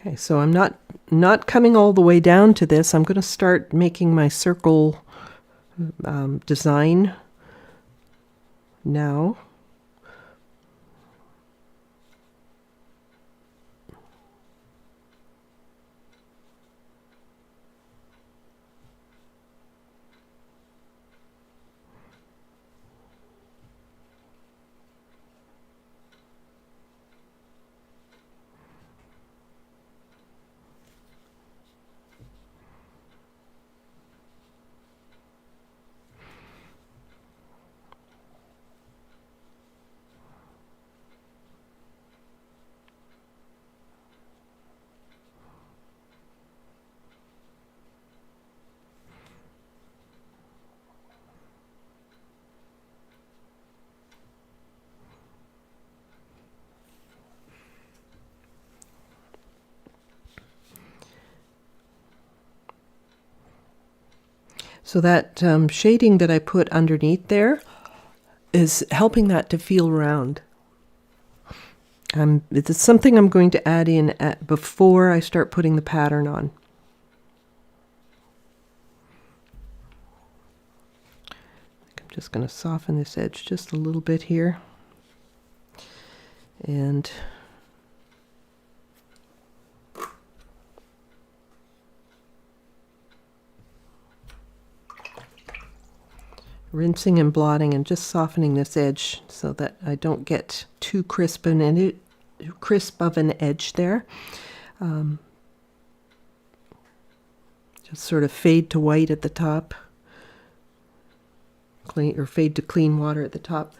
Okay, so I'm not coming all the way down to this. I'm going to start making my circle design now. So that shading that I put underneath there is helping that to feel round. It's something I'm going to add in before I start putting the pattern on. I'm just going to soften this edge just a little bit here. And rinsing and blotting and just softening this edge so that I don't get too crisp of an edge there. Just sort of fade to white at the top, or fade to clean water at the top.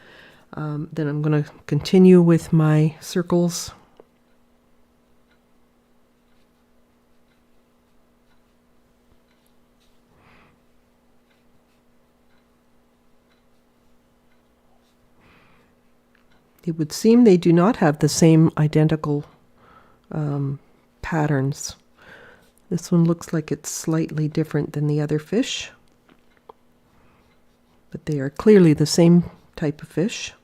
Then I'm going to continue with my circles. It would seem they do not have the same identical patterns. This one looks like it's slightly different than the other fish, but they are clearly the same type of fish.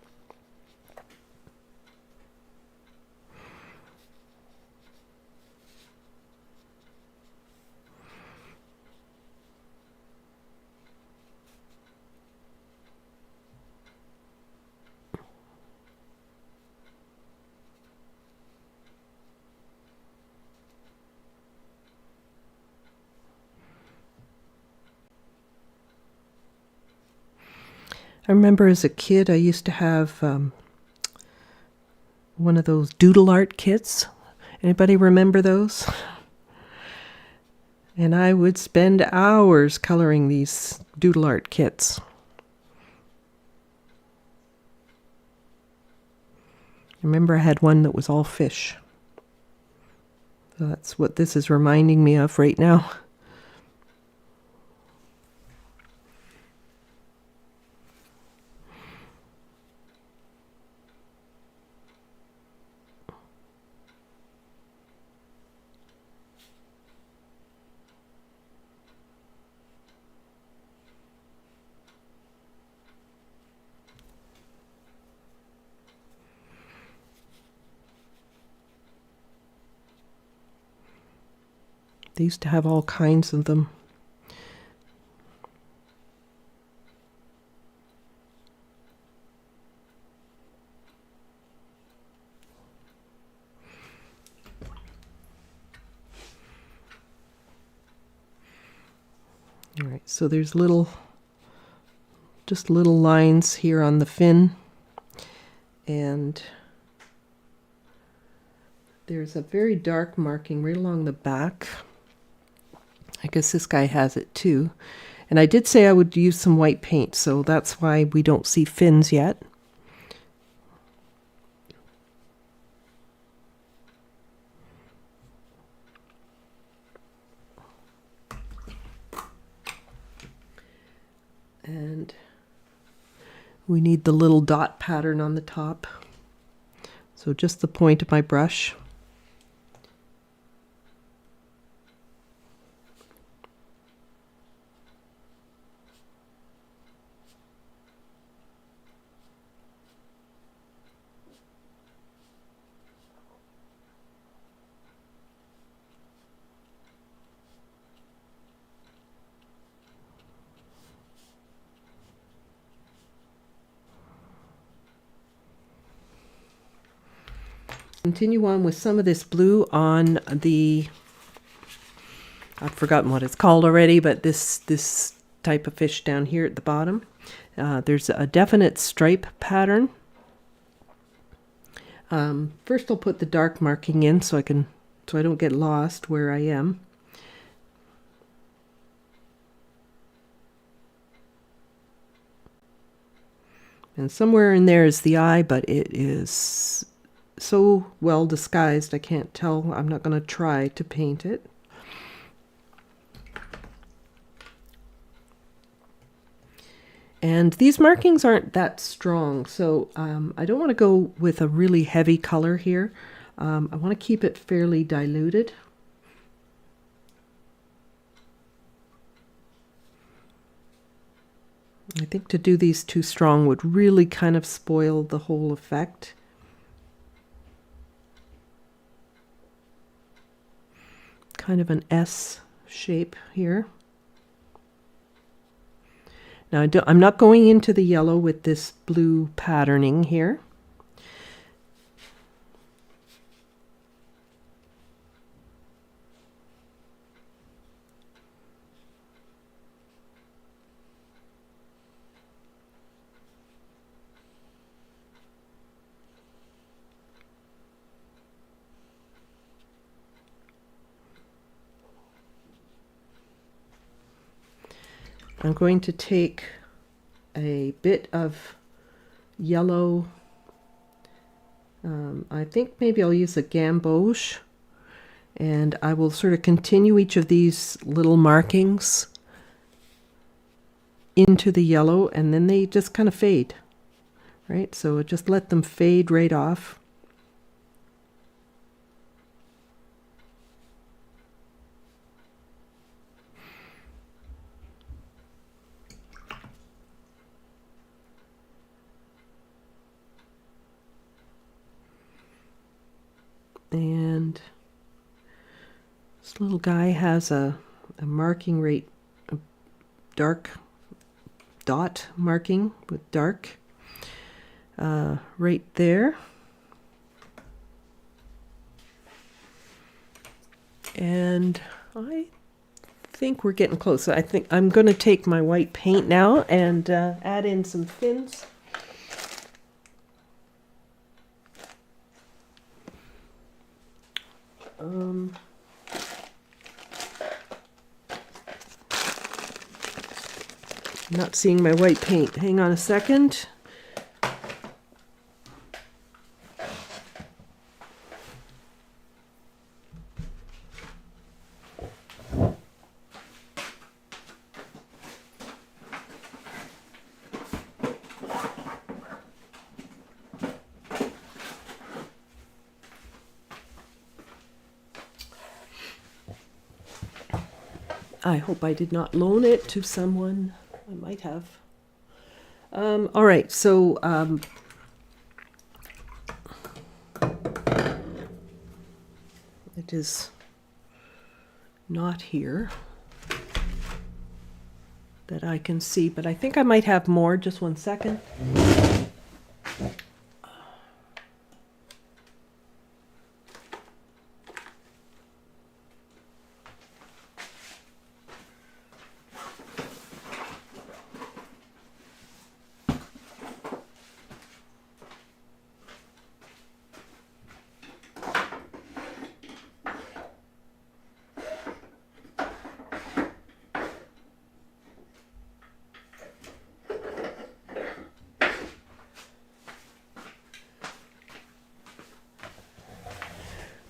I remember as a kid I used to have one of those doodle art kits. Anybody remember those? And I would spend hours coloring these doodle art kits. I remember I had one that was all fish. So that's what this is reminding me of right now. They used to have all kinds of them. All right, so there's just little lines here on the fin, and there's a very dark marking right along the back. I guess this guy has it too. And I did say I would use some white paint, so that's why we don't see fins yet. And we need the little dot pattern on the top. So just the point of my brush. Continue on with some of this blue on the, I've forgotten what it's called already, but this type of fish down here at the bottom. There's a definite stripe pattern. First I'll put the dark marking in so I don't get lost where I am. And somewhere in there is the eye, but it is so well disguised I can't tell. I'm not going to try to paint it. And these markings aren't that strong, so I don't want to go with a really heavy color here. I want to keep it fairly diluted. I think to do these too strong would really kind of spoil the whole effect. Kind of an S shape here. Now I'm not going into the yellow with this blue patterning here. I'm going to take a bit of yellow, I think maybe I'll use a gamboge, and I will sort of continue each of these little markings into the yellow, and then they just kind of fade, right? So just let them fade right off. And this little guy has a marking rate, a dark dot marking with dark right there. And I think we're getting close. I think I'm going to take my white paint now and add in some fins. Not seeing my white paint. Hang on a second. I hope I did not loan it to someone. I might have. All right, so it is not here that I can see, but I think I might have more. Just one second.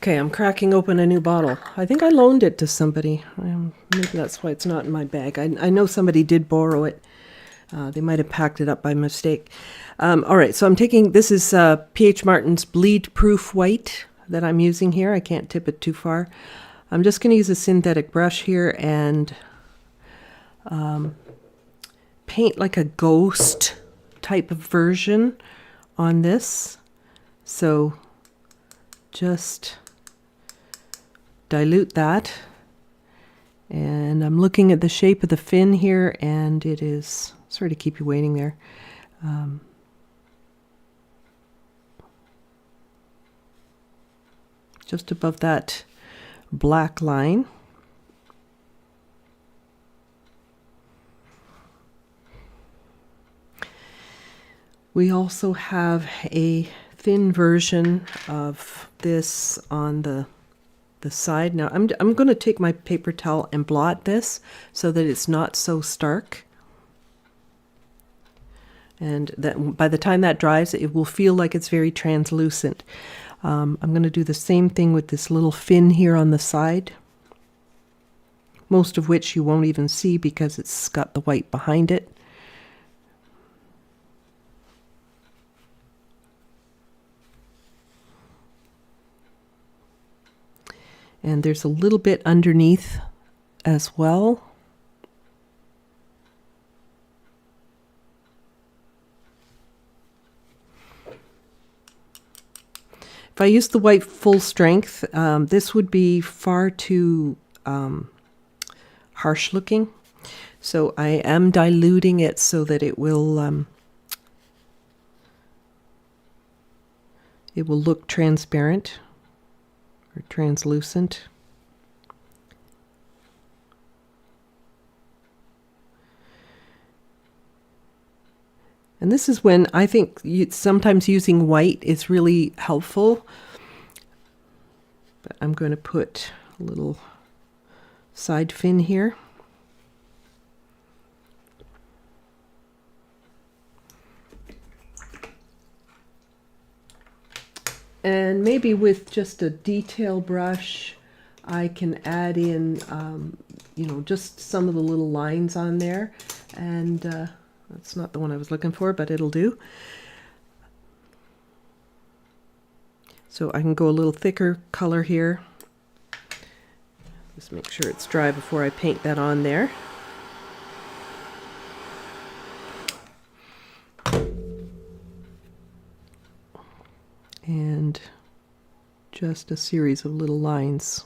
Okay, I'm cracking open a new bottle. I think I loaned it to somebody. Maybe that's why it's not in my bag. I know somebody did borrow it. They might have packed it up by mistake. All right, so I'm taking, this is P.H. Martin's Bleed Proof White that I'm using here. I can't tip it too far. I'm just going to use a synthetic brush here and paint like a ghost type of version on this. So just dilute that, and I'm looking at the shape of the fin here, and it is, sorry to keep you waiting there, just above that black line. We also have a thin version of this on the side. Now I'm going to take my paper towel and blot this so that it's not so stark. And that by the time that dries, it will feel like it's very translucent. I'm going to do the same thing with this little fin here on the side, most of which you won't even see because it's got the white behind it. And there's a little bit underneath as well. If I use the white full strength, this would be far too harsh looking. So I am diluting it so that it will look transparent or translucent. And this is when I think sometimes using white is really helpful. But I'm going to put a little side fin here. And maybe with just a detail brush, I can add in, just some of the little lines on there. And that's not the one I was looking for, but it'll do. So I can go a little thicker color here. Just make sure it's dry before I paint that on there. And just a series of little lines.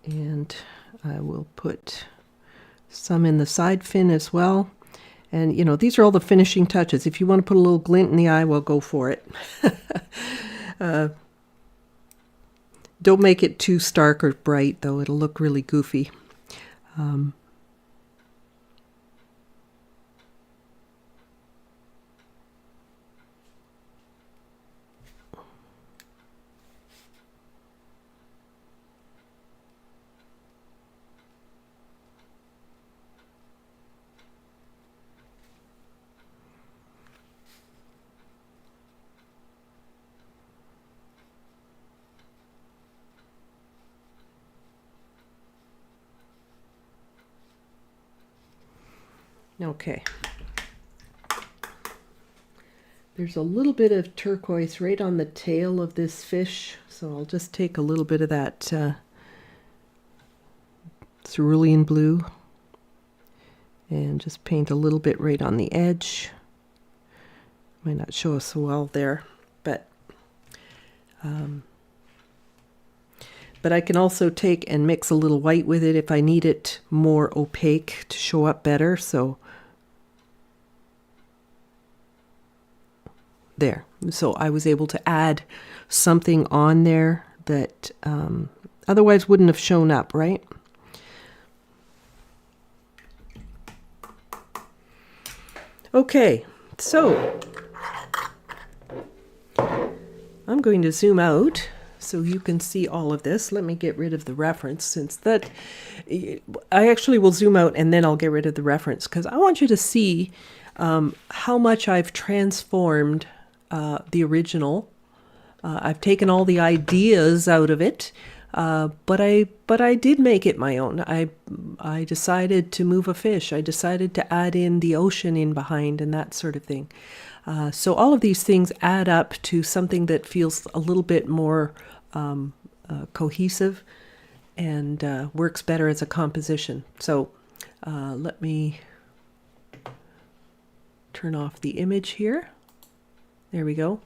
And I will put some in the side fin as well. And, these are all the finishing touches. If you want to put a little glint in the eye, well, go for it. Don't make it too stark or bright, though. It'll look really goofy. Okay. There's a little bit of turquoise right on the tail of this fish, so I'll just take a little bit of that cerulean blue and just paint a little bit right on the edge. Might not show us so well there, but I can also take and mix a little white with it if I need it more opaque to show up better. So there. So I was able to add something on there that otherwise wouldn't have shown up, right? Okay, so I'm going to zoom out so you can see all of this. Let me get rid of the reference, since that I actually will zoom out and then I'll get rid of the reference, because I want you to see how much I've transformed the original. I've taken all the ideas out of it, but I did make it my own. I decided to move a fish. I decided to add in the ocean in behind and that sort of thing. So all of these things add up to something that feels a little bit more cohesive and works better as a composition. So let me turn off the image here. There we go.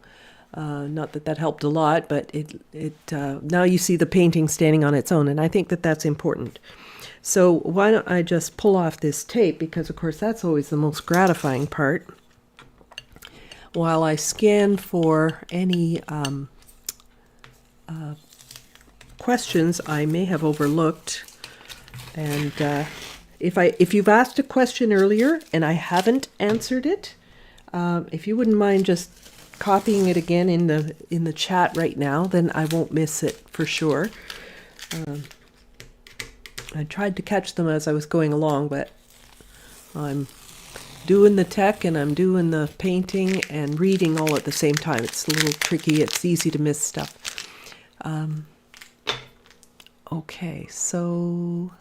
Not that that helped a lot, but now you see the painting standing on its own, and I think that that's important. So why don't I just pull off this tape, because of course that's always the most gratifying part, while I scan for any questions I may have overlooked. And if you've asked a question earlier and I haven't answered it, if you wouldn't mind just copying it again in the chat right now, then I won't miss it for sure. I tried to catch them as I was going along, but I'm doing the tech and I'm doing the painting and reading all at the same time. It's a little tricky. It's easy to miss stuff. Okay, so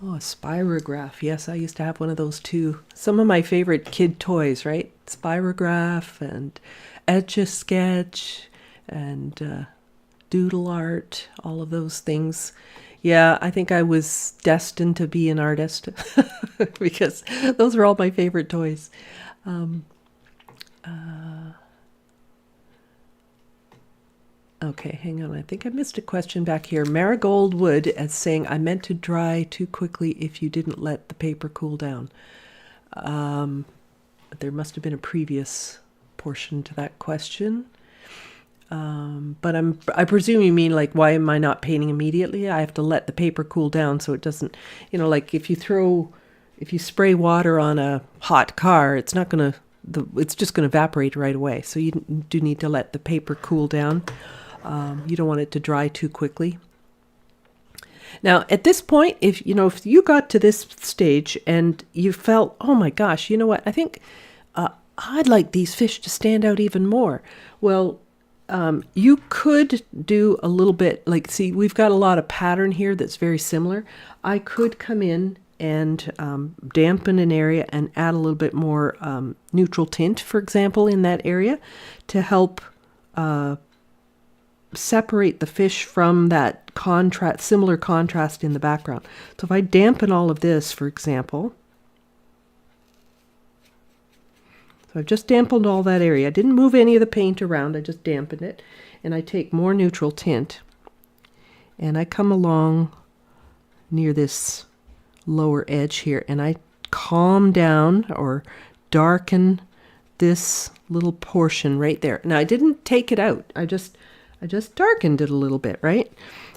a spirograph. Yes, I used to have one of those too. Some of my favorite kid toys, right? Spirograph and Etch-a-Sketch and doodle art, all of those things. Yeah, I think I was destined to be an artist because those are all my favorite toys. Okay, hang on. I think I missed a question back here. Marigold Wood as saying, I meant to dry too quickly if you didn't let the paper cool down. There must have been a previous portion to that question. But I presume you mean like, why am I not painting immediately? I have to let the paper cool down so it doesn't, like if you spray water on a hot car, it's not going to, it's just going to evaporate right away. So you do need to let the paper cool down. You don't want it to dry too quickly. Now, at this point, if you got to this stage and you felt, oh my gosh, you know what? I think I'd like these fish to stand out even more. Well, you could do a little bit, like, see, we've got a lot of pattern here that's very similar. I could come in and dampen an area and add a little bit more neutral tint, for example, in that area to help separate the fish from that similar contrast in the background. So if I dampen all of this, for example, so I've just dampened all that area. I didn't move any of the paint around, I just dampened it. And I take more neutral tint and I come along near this lower edge here and I calm down or darken this little portion right there. Now I didn't take it out. I just darkened it a little bit, right?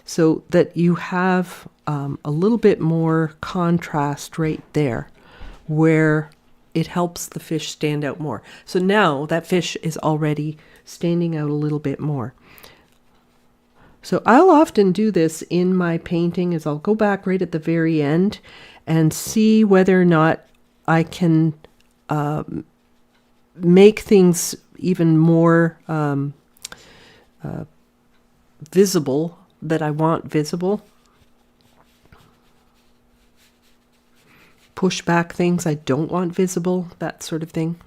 So that you have a little bit more contrast right there where it helps the fish stand out more. So now that fish is already standing out a little bit more. So I'll often do this in my painting is I'll go back right at the very end and see whether or not I can make things even more visible, that I want visible. push back things I don't want visible, that sort of thing.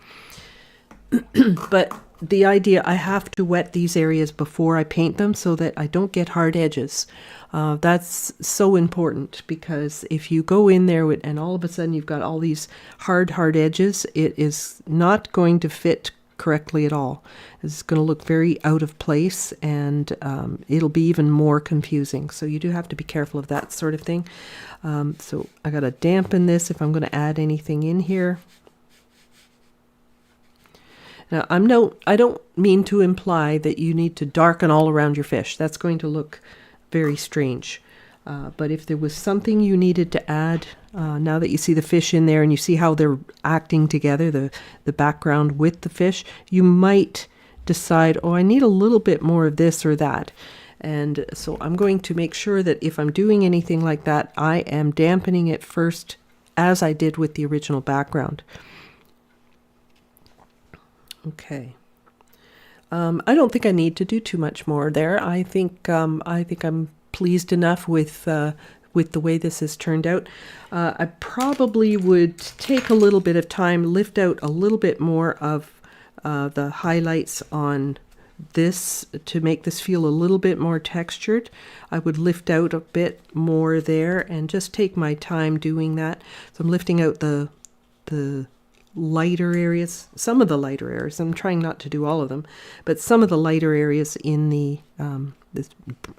But the idea, I have to wet these areas before I paint them so that I don't get hard edges. That's so important, because if you go in there and all of a sudden you've got all these hard edges, it is not going to fit correctly at all. It's going to look very out of place, and it'll be even more confusing. So you do have to be careful of that sort of thing. So I got to dampen this if I'm going to add anything in here. Now, I don't mean to imply that you need to darken all around your fish. That's going to look very strange. But if there was something you needed to add, now that you see the fish in there and you see how they're acting together, the background with the fish, you might decide, oh, I need a little bit more of this or that. And so I'm going to make sure that if I'm doing anything like that, I am dampening it first, as I did with the original background. Okay. I don't think I need to do too much more there. I think I'm pleased enough with the way this has turned out. I probably would take a little bit of time, lift out a little bit more of the highlights on this to make this feel a little bit more textured. I would lift out a bit more there and just take my time doing that. So I'm lifting out the lighter areas, some of the lighter areas. I'm trying not to do all of them, but some of the lighter areas in the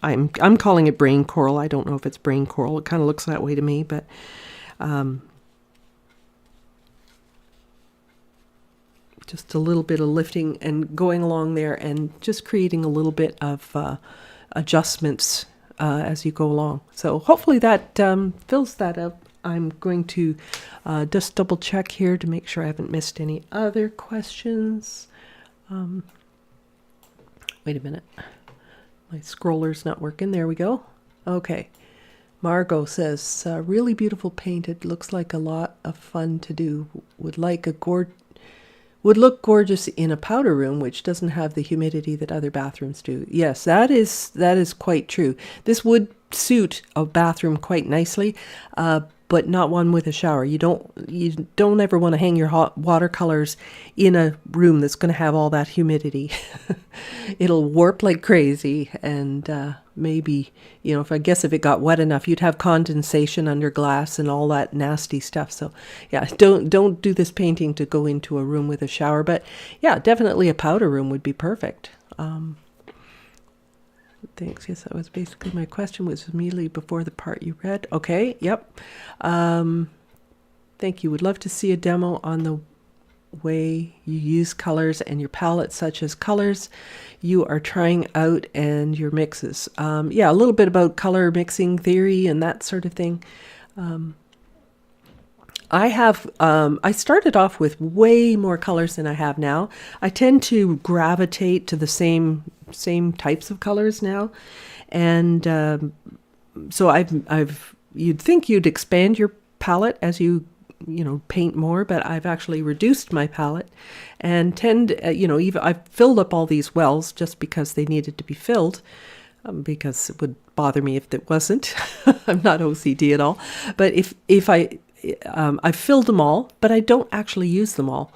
I'm calling it brain coral. I don't know if it's brain coral. It kind of looks that way to me, but just a little bit of lifting and going along there and just creating a little bit of adjustments as you go along. So hopefully that fills that up. I'm going to just double check here to make sure I haven't missed any other questions. Wait a minute. My scroller's not working. There we go. Okay. Margot says, really beautiful painted. Looks like a lot of fun to do. Would look gorgeous in a powder room, which doesn't have the humidity that other bathrooms do. Yes, that is quite true. This would suit a bathroom quite nicely, but not one with a shower. You don't ever want to hang your hot watercolors in a room that's going to have all that humidity. It'll warp like crazy, and maybe, if it got wet enough, you'd have condensation under glass and all that nasty stuff. So yeah, don't do this painting to go into a room with a shower, but yeah, definitely a powder room would be perfect. Thanks. Yes, that was basically my question, was immediately before the part you read. Okay. Yep. Thank you. Would love to see a demo on the way you use colors and your palette, such as colors you are trying out and your mixes. Yeah, a little bit about color mixing theory and that sort of thing. I started off with way more colors than I have now. I tend to gravitate to the same types of colors now. And so you'd think you'd expand your palette as you paint more, but I've actually reduced my palette and I've filled up all these wells just because they needed to be filled, because it would bother me if it wasn't. I'm not OCD at all. But if I've filled them all, but I don't actually use them all.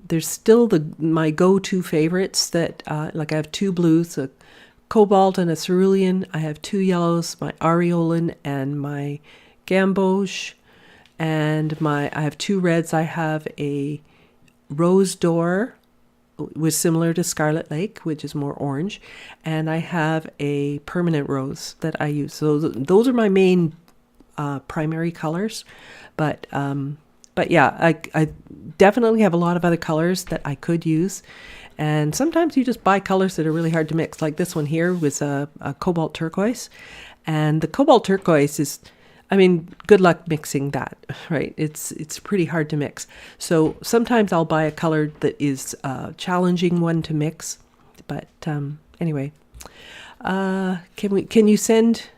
There's still my go-to favorites that, like I have 2 blues, a cobalt and a cerulean. I have 2 yellows, my aureolin and my gamboge. And I have 2 reds. I have a rose d'or, which is similar to Scarlet Lake, which is more orange. And I have a permanent rose that I use. So those are my main primary colors. But yeah, I definitely have a lot of other colors that I could use. And sometimes you just buy colors that are really hard to mix. Like this one here was a cobalt turquoise. And the cobalt turquoise is, good luck mixing that, right? It's pretty hard to mix. So sometimes I'll buy a color that is a challenging one to mix. But anyway, can you send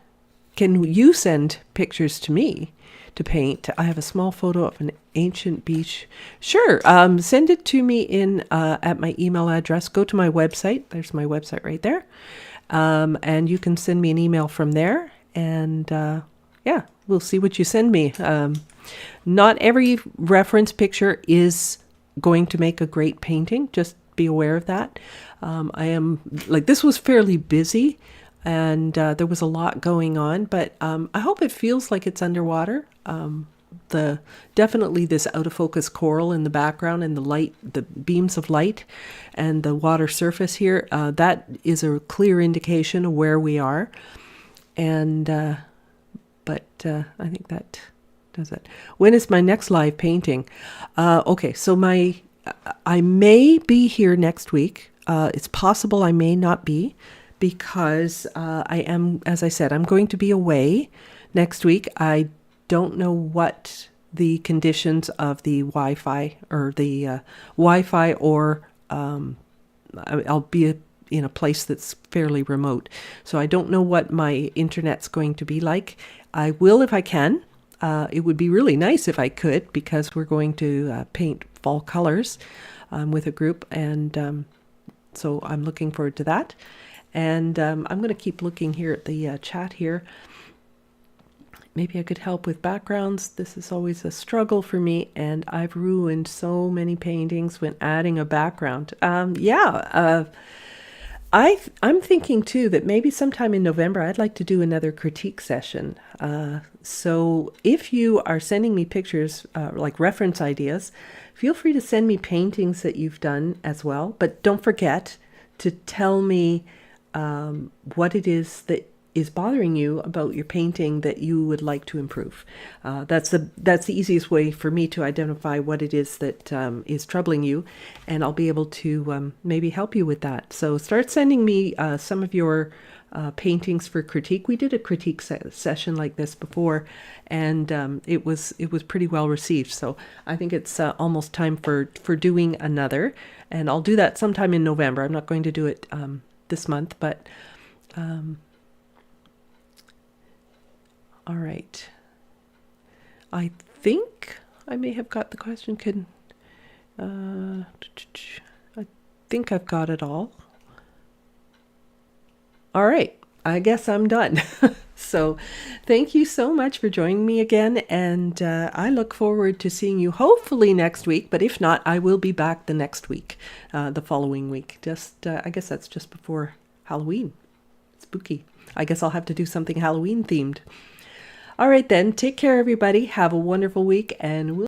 pictures to me to paint? I have a small photo of an ancient beach. Sure. Send it to me at my email address. Go to my website. There's my website right there. And you can send me an email from there. And yeah, we'll see what you send me. Not every reference picture is going to make a great painting. Just be aware of that. This was fairly busy, and there was a lot going on, but I hope it feels like it's underwater. Definitely this out of focus coral in the background and the beams of light and the water surface here, that is a clear indication of where we are. And I think that does it. When is my next live painting? Okay, so I may be here next week. It's possible I may not be, because I am, as I said, I'm going to be away next week. I don't know what the conditions of the Wi-Fi or I'll be in a place that's fairly remote. So I don't know what my internet's going to be like. I will if I can. It would be really nice if I could, because we're going to paint fall colors with a group, and so I'm looking forward to that. And I'm going to keep looking here at the chat here. Maybe I could help with backgrounds. This is always a struggle for me, and I've ruined so many paintings when adding a background. I'm thinking too that maybe sometime in November I'd like to do another critique session. So if you are sending me pictures, like reference ideas, feel free to send me paintings that you've done as well. But don't forget to tell me what it is that is bothering you about your painting that you would like to improve. That's the easiest way for me to identify what it is that is troubling you, and I'll be able to maybe help you with that. So start sending me some of your paintings for critique. We did a critique session like this before, and it was pretty well received. So I think it's almost time for doing another, and I'll do that sometime in November. I'm not going to do it this month, but all right. I think I may have got the question. I think I've got it all. All right. I guess I'm done. So thank you so much for joining me again. And I look forward to seeing you hopefully next week. But if not, I will be back the next week, the following week. I guess that's just before Halloween. Spooky. I guess I'll have to do something Halloween themed. All right, then. Take care, everybody. Have a wonderful week, and we'll